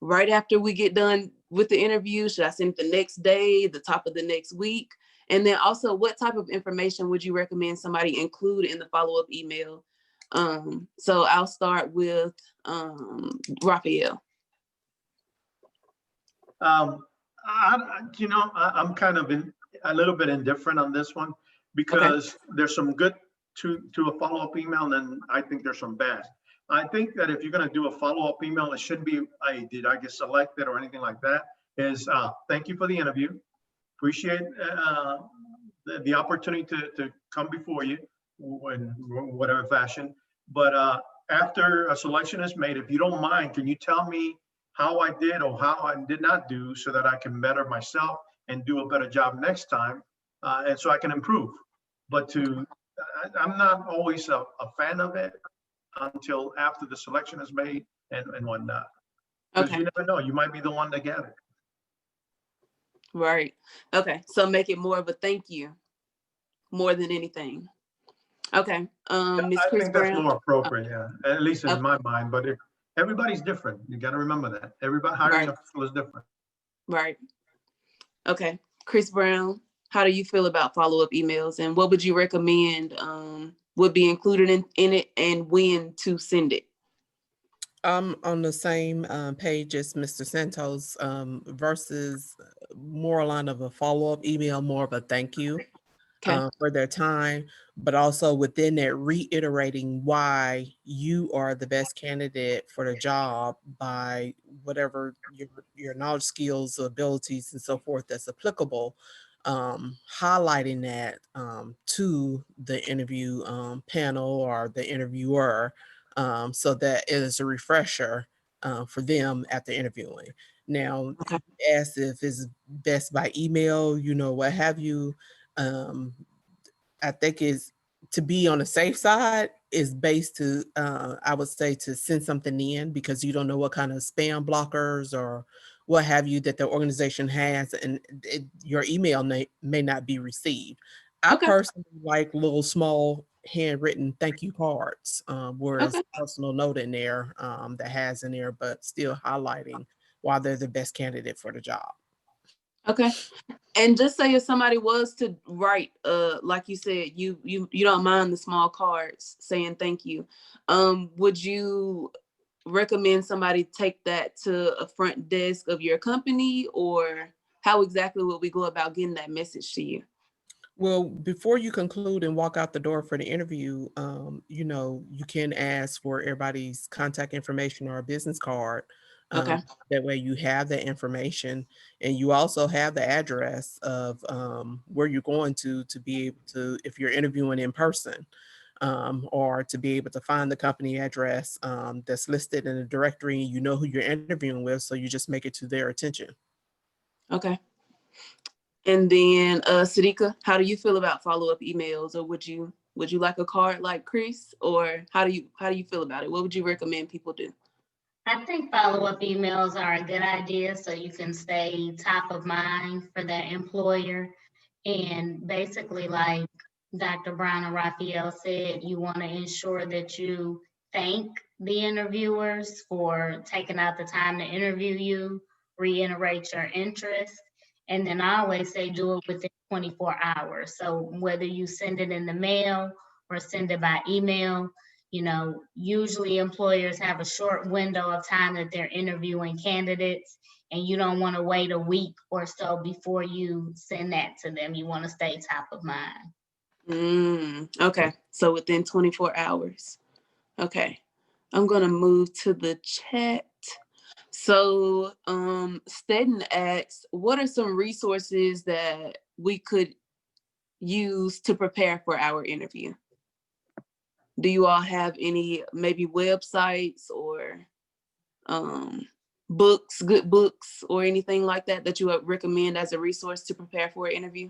right after we get done with the interview? Should I send it the next day, the top of the next week? And then also, what type of information would you recommend somebody include in the follow-up email? So I'll start with Rafael. I'm kind of a little bit indifferent on this one, because there's some good to a follow-up email, and then I think there's some bad. I think that if you're going to do a follow-up email, it shouldn't be, did I get selected or anything like that. Is thank you for the interview. Appreciate the opportunity to come before you in whatever fashion. But after a selection is made, if you don't mind, can you tell me how I did or how I did not do, so that I can better myself and do a better job next time, and so I can improve. But I'm not always a fan of it until after the selection is made and whatnot. Because you never know, you might be the one to get it. Right. Okay. So make it more of a thank you more than anything. Okay. Ms. I Chris think Brown. that's more appropriate, yeah. At least in my mind. But everybody's different. You got to remember that. Everybody hiring a people is different. Right. Okay. Chris Brown, how do you feel about follow-up emails, and what would you recommend would be included in it, and when to send it? I'm on the same page as Mr. Santos, versus more line of a follow-up email, more of a thank you for their time, but also within that reiterating why you are the best candidate for the job by whatever your knowledge, skills, abilities, and so forth that's applicable. Highlighting that to the interview panel or the interviewer, so that it is a refresher for them after interviewing. Now, ask if it's best by email, what have you. I think is to be on the safe side is based to, I would say, to send something in, because you don't know what kind of spam blockers or what have you that the organization has, and your email may not be received. I personally like little small handwritten thank you cards, where it's a personal note in there that has in there, but still highlighting why they're the best candidate for the job. Okay. And just say if somebody was to write, like you said, you don't mind the small cards saying thank you. Would you recommend somebody take that to a front desk of your company, or how exactly would we go about getting that message to you? Well, before you conclude and walk out the door for the interview, you know, you can ask for everybody's contact information or a business card. Okay. That way you have that information, and you also have the address of where you're going to be able to, if you're interviewing in person, or to be able to find the company address that's listed in the directory. You know who you're interviewing with, so you just make it to their attention. Okay. And then Siddeeqah, how do you feel about follow-up emails, or would you like a card like Chris, or how do you feel about it? What would you recommend people do? I think follow-up emails are a good idea so you can stay top of mind for that employer. And basically, like Dr. Brown and Rafael said, you want to ensure that you thank the interviewers for taking out the time to interview you, reiterate your interest. And then I always say do it within 24 hours. So whether you send it in the mail or send it by email, you know, usually employers have a short window of time that they're interviewing candidates, and you don't want to wait a week or so before you send that to them. You want to stay top of mind. Okay, so within 24 hours. Okay, I'm going to move to the chat. So Steadon asks, what are some resources that we could use to prepare for our interview? Do you all have any maybe websites or books, good books, or anything like that you would recommend as a resource to prepare for an interview?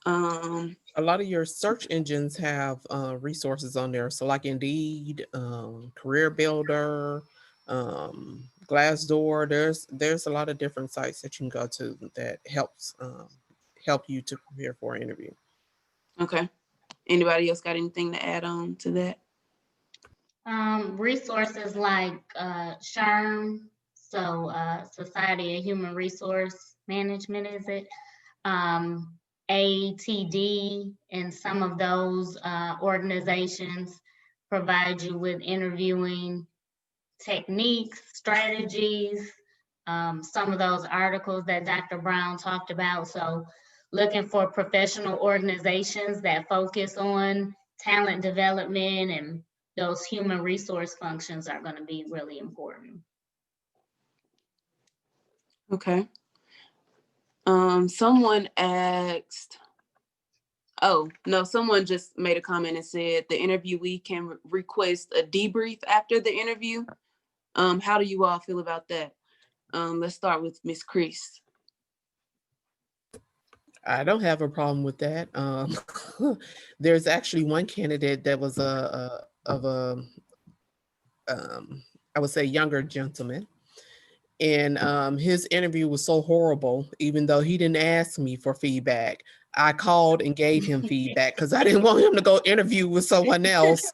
A lot of your search engines have resources on there. So like Indeed, Career Builder, Glassdoor. There's a lot of different sites that you can go to that helps help you to prepare for an interview. Okay. Anybody else got anything to add on to that? Resources like SHRM, so Society of Human Resource Management, is it? ATD, and some of those organizations provide you with interviewing techniques, strategies, some of those articles that Dr. Brown talked about. So looking for professional organizations that focus on talent development and those human resource functions are going to be really important. Okay. Someone asked, oh, no, someone just made a comment and said the interviewee can request a debrief after the interview. How do you all feel about that? Let's start with Ms. Chris. I don't have a problem with that. There's actually one candidate that was I would say younger gentleman. And his interview was so horrible, even though he didn't ask me for feedback. I called and gave him feedback because I didn't want him to go interview with someone else.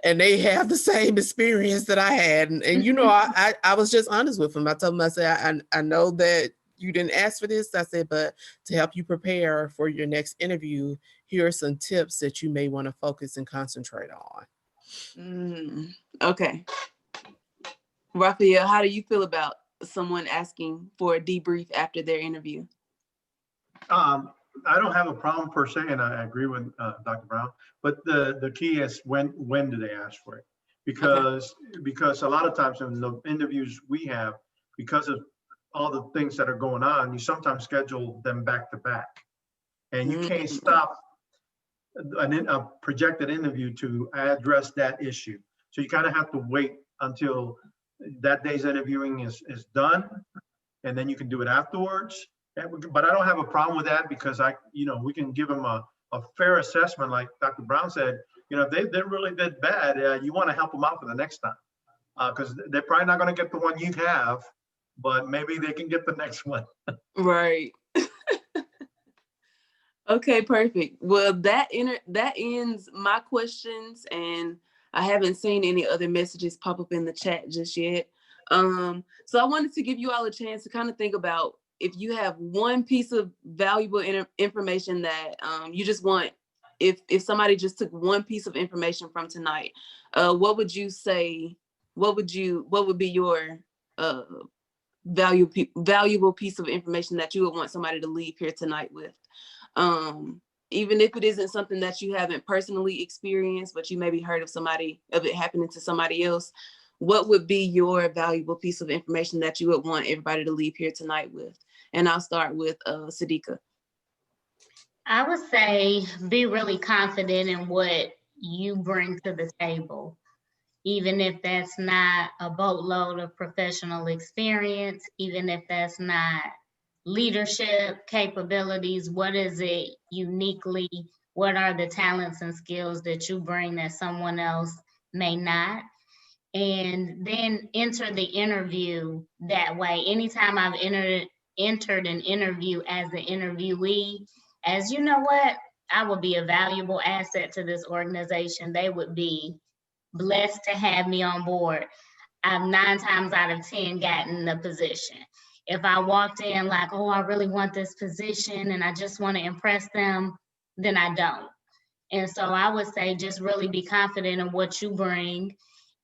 And they have the same experience that I had. And you know, I was just honest with him. I told him, I said, I know that you didn't ask for this. I said, but to help you prepare for your next interview, here are some tips that you may want to focus and concentrate on. Okay. Rafael, how do you feel about someone asking for a debrief after their interview? I don't have a problem per se, and I agree with Dr. Brown, but the key is when do they ask for it? Because a lot of times in the interviews we have, because of all the things that are going on, you sometimes schedule them back to back, and you can't stop a projected interview to address that issue. So you kind of have to wait until that day's interviewing is done, and then you can do it afterwards. But I don't have a problem with that, because we can give them a fair assessment. Like Dr. Brown said, if they really did bad, you want to help them out for the next time, because they're probably not going to get the one you have, but maybe they can get the next one. Right. Okay, perfect. Well, that ends my questions, and I haven't seen any other messages pop up in the chat just yet. So I wanted to give you all a chance to kind of think about if you have one piece of valuable information that you just want, if somebody just took one piece of information from tonight, what would you say, what would be your valuable piece of information that you would want somebody to leave here tonight with? Even if it isn't something that you haven't personally experienced, but you maybe heard of it happening to somebody else, what would be your valuable piece of information that you would want everybody to leave here tonight with? And I'll start with Siddeeqah. I would say be really confident in what you bring to the table, even if that's not a boatload of professional experience, even if that's not leadership capabilities. What is it uniquely? What are the talents and skills that you bring that someone else may not? And then enter the interview that way. Anytime I've entered an interview as the interviewee, as you know what, I will be a valuable asset to this organization. They would be blessed to have me on board. I've 9 times out of 10 gotten the position. If I walked in like, oh, I really want this position and I just want to impress them, then I don't. And so I would say just really be confident in what you bring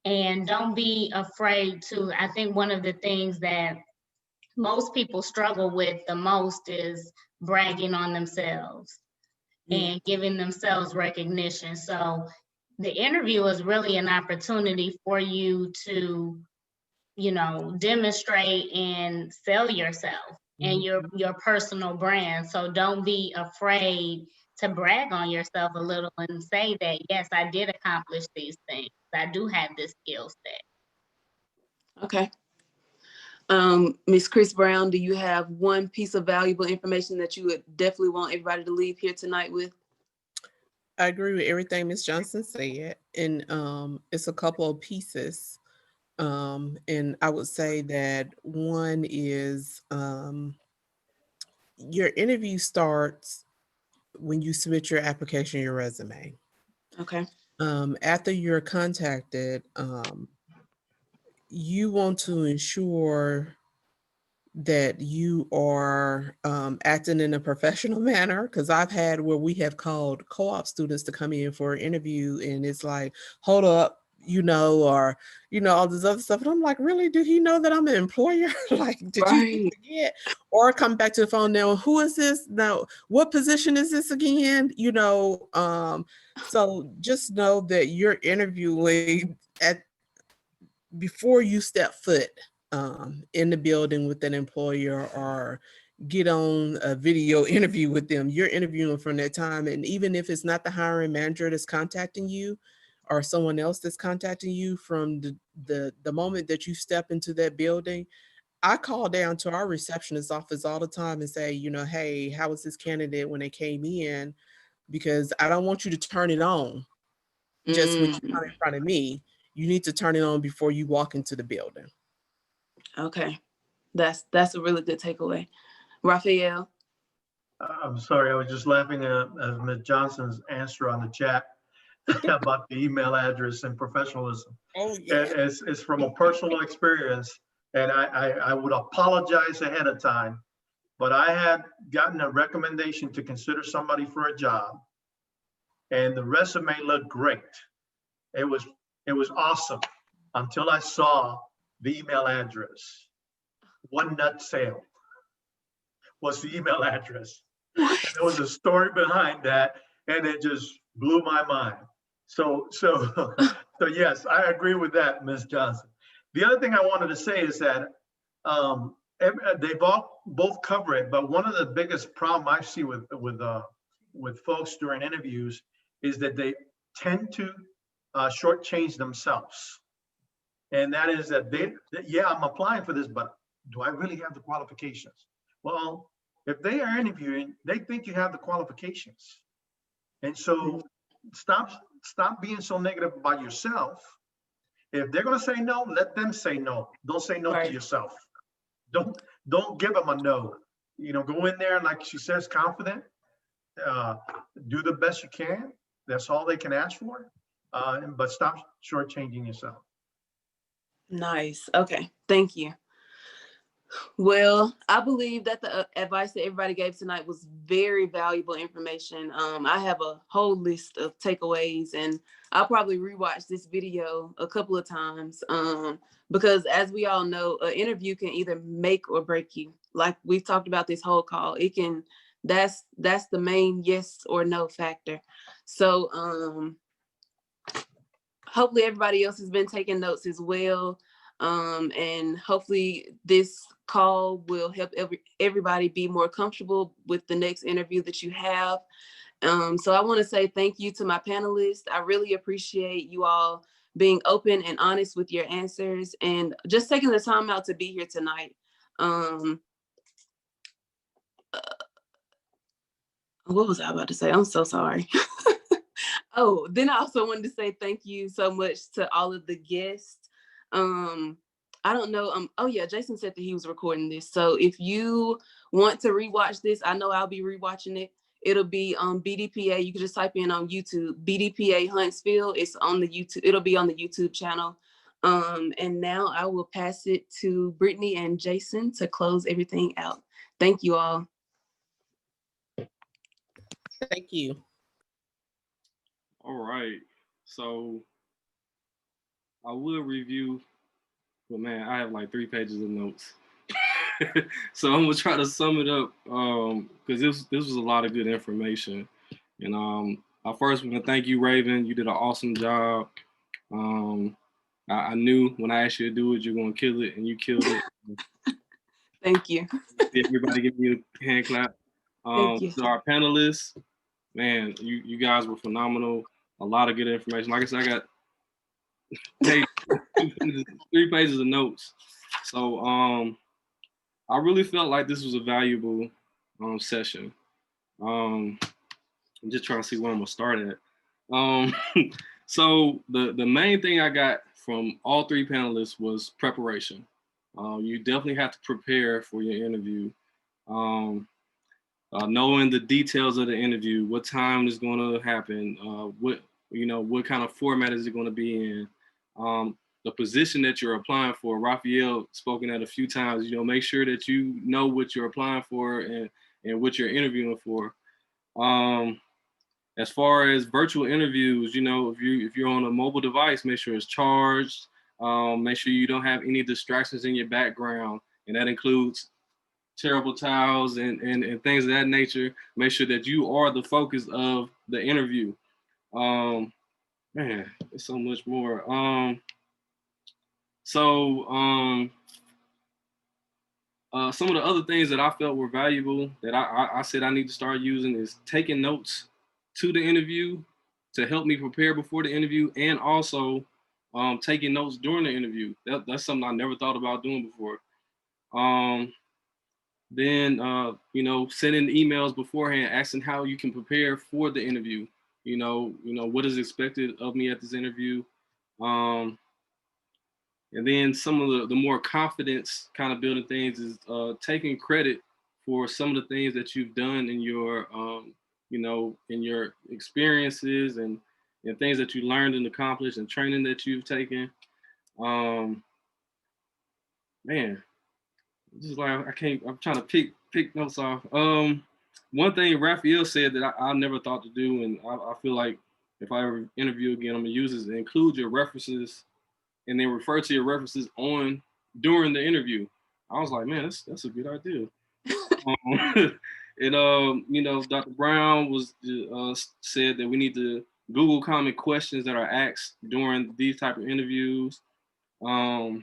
and don't be afraid to. I think one of the things that most people struggle with the most is bragging on themselves and giving themselves recognition. So the interview is really an opportunity for you to, demonstrate and sell yourself and your personal brand. So don't be afraid to brag on yourself a little and say that, yes, I did accomplish these things. I do have this skill set. Okay. Ms. Chris Brown, do you have one piece of valuable information that you would definitely want everybody to leave here tonight with? I agree with everything Ms. Johnson said, and it's a couple of pieces. And I would say that one is your interview starts when you submit your application, your resume. Okay. After you're contacted, you want to ensure that you are acting in a professional manner, because I've had where we have called co-op students to come in for an interview and it's like, hold up, or all this other stuff. And I'm like, really? Do he know that I'm an employer? Like, did you forget? Or come back to the phone now, who is this? Now, what position is this again? So just know that you're interviewing before you step foot in the building with an employer or get on a video interview with them. You're interviewing from that time. And even if it's not the hiring manager that's contacting you or someone else that's contacting you, from the moment that you step into that building, I call down to our receptionist office all the time and say, hey, how was this candidate when they came in? Because I don't want you to turn it on just when you come in front of me. You need to turn it on before you walk into the building. Okay. That's a really good takeaway. Rafael? I'm sorry, I was just laughing at Ms. Johnson's answer on the chat about the email address and professionalism. Oh, yeah. It's from a personal experience, and I would apologize ahead of time, but I had gotten a recommendation to consider somebody for a job, and the resume looked great. It was awesome until I saw the email address. One nut sale was the email address. And there was a story behind that, and it just blew my mind. So yes, I agree with that, Ms. Johnson. The other thing I wanted to say is that they've both covered it, but one of the biggest problem I see with folks during interviews is that they tend to shortchange themselves. And that is that I'm applying for this, but do I really have the qualifications? Well, if they are interviewing, they think you have the qualifications. And so stop being so negative about yourself. If they're going to say no, let them say no. Don't say no to yourself. Don't give them a no. Go in there, like she says, confident. Do the best you can. That's all they can ask for. But stop shortchanging yourself. Nice. Okay. Thank you. Well, I believe that the advice that everybody gave tonight was very valuable information. I have a whole list of takeaways, and I'll probably rewatch this video a couple of times because, as we all know, an interview can either make or break you. Like we've talked about this whole call, it can. That's the main yes or no factor. So hopefully everybody else has been taking notes as well. And hopefully this call will help everybody be more comfortable with the next interview that you have. So I want to say thank you to my panelists. I really appreciate you all being open and honest with your answers and just taking the time out to be here tonight. What was I about to say? I'm so sorry. Oh, then I also wanted to say thank you so much to all of the guests. I don't know. Oh yeah, Jason said that he was recording this. So if you want to rewatch this, I know I'll be rewatching it. It'll be on BDPA. You can just type in on YouTube, BDPA Huntsville. It's on the YouTube. It'll be on the YouTube channel. And now I will pass it to Brittany and Jason to close everything out. Thank you all. Thank you. All right. So I will review, but man, I have like 3 pages of notes. So I'm gonna try to sum it up because this was a lot of good information. And I first want to thank you, Raven. You did an awesome job. I knew when I asked you to do it, you're gonna kill it, and you killed it. Thank you. Everybody give me a hand clap. Thank you. To our panelists, man, you guys were phenomenal. A lot of good information. Like I said, I got 3 pages of notes. So I really felt like this was a valuable session. I'm just trying to see where I'm gonna start at. So the main thing I got from all 3 panelists was preparation. You definitely have to prepare for your interview. Knowing the details of the interview, what time is going to happen, what kind of format is it going to be in, the position that you're applying for. Rafael spoken at a few times. Make sure that you know what you're applying for and what you're interviewing for. As far as virtual interviews, if you're on a mobile device, make sure it's charged. Make sure you don't have any distractions in your background, and that includes terrible towels and things of that nature. Make sure that you are the focus of the interview. Man, there's so much more. Some of the other things that I felt were valuable that I said I need to start using is taking notes to the interview to help me prepare before the interview, and also taking notes during the interview. That's something I never thought about doing before. Then, sending emails beforehand, asking how you can prepare for the interview. What is expected of me at this interview. And then some of the more confidence kind of building things is taking credit for some of the things that you've done in your, in your experiences and things that you learned and accomplished and training that you've taken. Man, just like I'm trying to pick notes off. One thing Rafael said that I never thought to do, and I feel like if I ever interview again, I'm gonna use is include your references and then refer to your references during the interview. I was like, man, that's a good idea. And Dr. Brown was said that we need to Google common questions that are asked during these type of interviews. I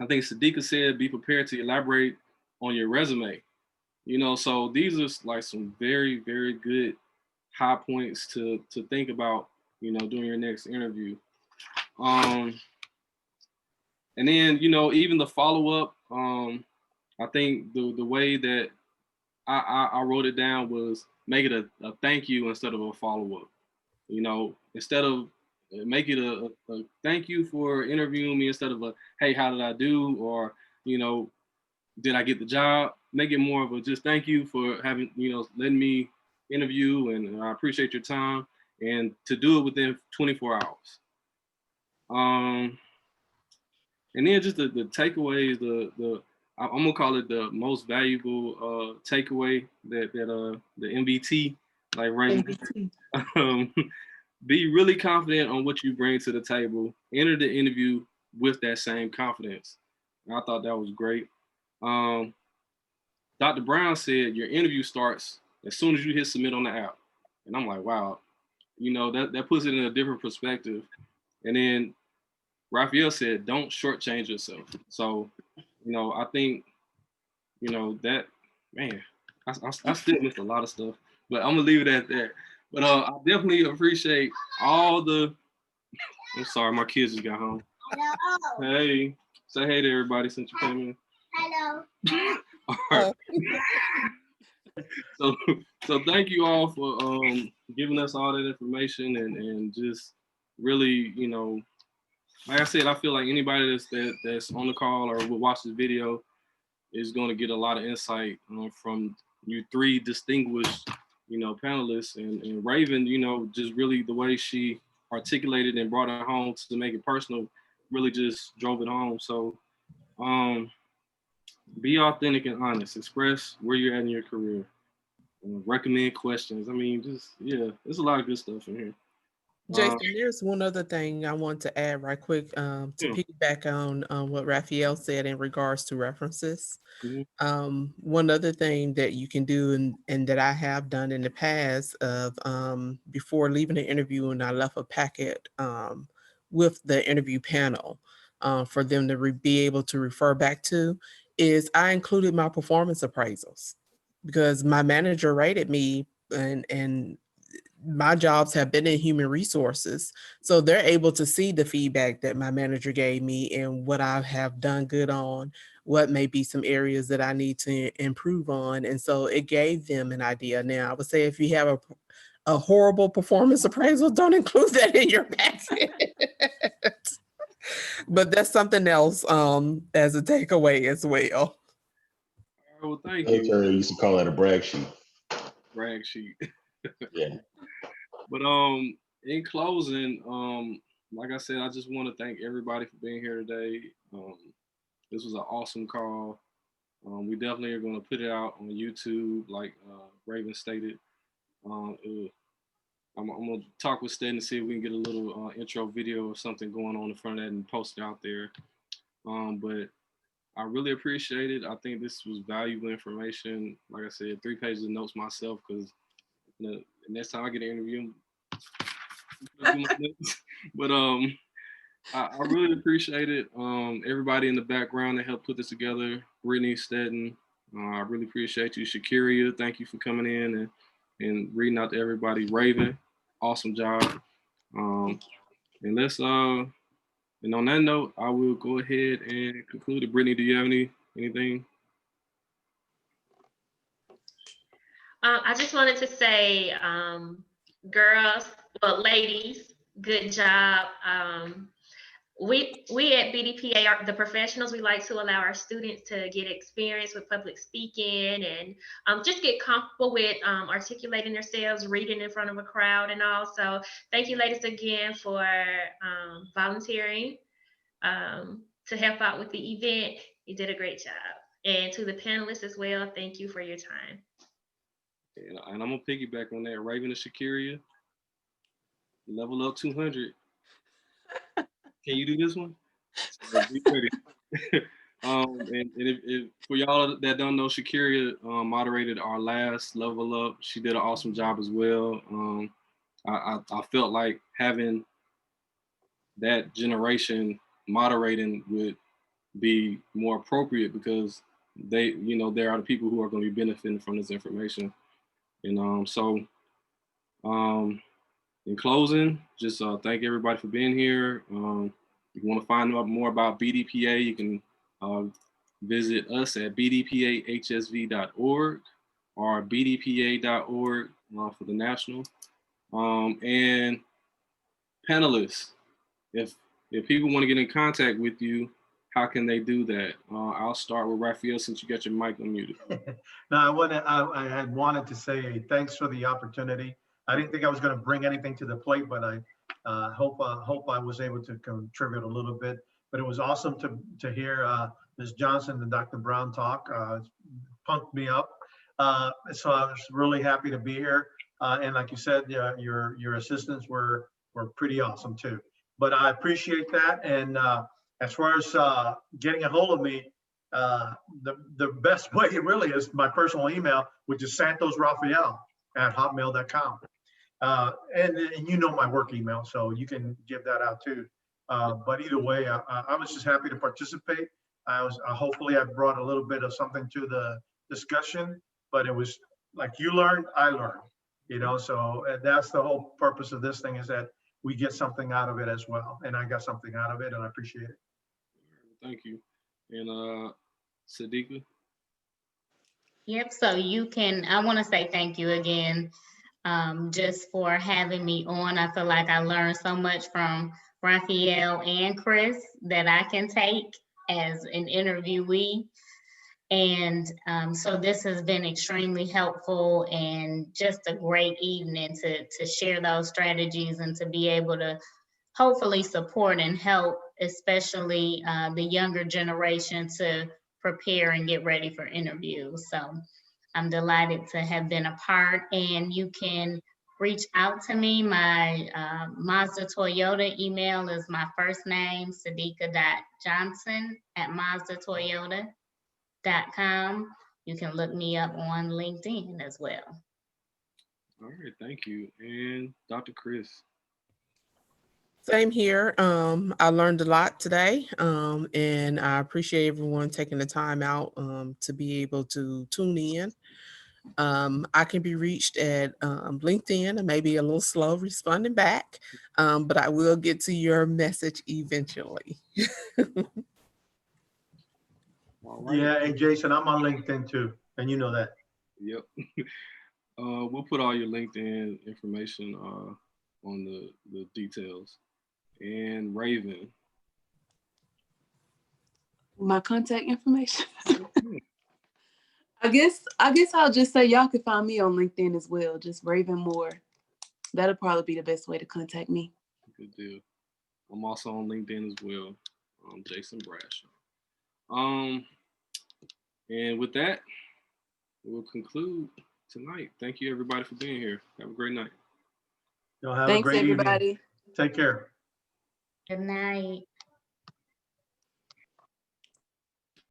think Siddeeqah said, be prepared to elaborate on your resume. So these are like some very, very good high points to think about, during your next interview. And then, even the follow-up, I think the way that I wrote it down was make it a thank you instead of a follow-up. Instead of make it a thank you for interviewing me instead of a, hey, how did I do? Or, did I get the job? Make it more of a just thank you for having, letting me interview, and I appreciate your time, and to do it within 24 hours. And then just the takeaways, I'm gonna call it the most valuable takeaway that the MBT, like right now. Be really confident on what you bring to the table. Enter the interview with that same confidence. And I thought that was great. Dr. Brown said your interview starts as soon as you hit submit on the app. And I'm like, wow, you know, that puts it in a different perspective. And then Rafael said, don't shortchange yourself. So, you know, I think, you know, that, man, I still missed a lot of stuff, but I'm gonna leave it at that. But I definitely appreciate all the, I'm sorry, my kids just got home. Hello. Hey, say hey to everybody since you came in. Hello. All right. So thank you all for giving us all that information and just really, you know, like I said, I feel like anybody that's on the call or will watch this video is going to get a lot of insight from you three distinguished, you know, panelists, and Raven, you know, just really the way she articulated and brought it home to make it personal, really just drove it home. So be authentic and honest, express where you're at in your career, recommend questions. I mean, just, yeah, there's a lot of good stuff in here. Jason, there's one other thing I want to add right quick to piggyback on what Rafael said in regards to references. One other thing that you can do and that I have done in the past of before leaving the interview, and I left a packet with the interview panel for them to be able to refer back to, is I included my performance appraisals because my manager rated me and my jobs have been in human resources. So they're able to see the feedback that my manager gave me and what I have done good on, what may be some areas that I need to improve on. And so it gave them an idea. Now, I would say if you have a horrible performance appraisal, don't include that in your packet. But that's something else as a takeaway as well. Well, thank you. Intern used to call that a brag sheet. Brag sheet. Yeah. But in closing, like I said, I just want to thank everybody for being here today. This was an awesome call. We definitely are going to put it out on YouTube, like Raven stated. I'm going to talk with Stead and see if we can get a little intro video or something going on in front of that and post it out there. But I really appreciate it. I think this was valuable information. Like I said, 3 pages of notes myself, because the next time I get an interview, but I really appreciate it. Everybody in the background that helped put this together, Brittany, Stetton, I really appreciate you. Shakiria, thank you for coming in and reading out to everybody. Raven, awesome job. And let's and on that note, I will go ahead and conclude it. Brittany, do you have anything? I just wanted to say, girls, well, ladies, good job. We at BDPA are the professionals. We like to allow our students to get experience with public speaking and just get comfortable with articulating themselves, reading in front of a crowd and all. So thank you, ladies, again for volunteering to help out with the event. You did a great job. And to the panelists as well, thank you for your time. And I'm gonna piggyback on that. Raven and Shakiria, level up 200. Can you do this one? So be ready. And if for y'all that don't know, Shakiria moderated our last level up. She did an awesome job as well. I felt like having that generation moderating would be more appropriate because they, you know, there are the people who are going to be benefiting from this information. And so in closing, just thank everybody for being here. If you want to find out more about BDPA, you can visit us at bdpahsv.org or bdpa.org for the national. And panelists, if people want to get in contact with you, how can they do that? I'll start with Rafael since you got your mic unmuted. No, I had wanted to say thanks for the opportunity. I didn't think I was going to bring anything to the plate, but I hope I was able to contribute a little bit. but it was awesome to hear Ms. Johnson and Dr. Brown talk. It pumped me up. So I was really happy to be here. And like you said, your assistants were pretty awesome too. But I appreciate that. And as far as getting a hold of me, the best way really is my personal email, which is santosrafael@hotmail.com. And you know my work email, so you can give that out too. But either way, I was just happy to participate. Hopefully I brought a little bit of something to the discussion, but it was like you learned, I learned, you know, so that's the whole purpose of this thing, is that we get something out of it as well. And I got something out of it and I appreciate it. Thank you. And Siddeeqah? Yep, so I want to say thank you again, just for having me on. I feel like I learned so much from Rafael and Chris that I can take as an interviewee. And so this has been extremely helpful and just a great evening to share those strategies and to be able to hopefully support and help, especially the younger generation, to prepare and get ready for interviews. So I'm delighted to have been a part, and you can reach out to me. My Mazda Toyota email is my first name, siddeeqah.johnson@mazdatoyota.com. You can look me up on LinkedIn as well. All right, thank you. And Dr. Chris? Same here. I learned a lot today, and I appreciate everyone taking the time out to be able to tune in. I can be reached at LinkedIn. I may be a little slow responding back, but I will get to your message eventually. All right. Yeah, and Jason, I'm on LinkedIn too, and you know that. Yep. We'll put all your LinkedIn information on the details. And Raven? My contact information. I guess I'll just say y'all can find me on LinkedIn as well, just Raven Moore. That'll probably be the best way to contact me. Good deal. I'm also on LinkedIn as well. Jason Bradshaw. And with that, we'll conclude tonight. Thank you everybody for being here. Have a great night. Y'all have Thanks, a great everybody. evening. Take care. Good night.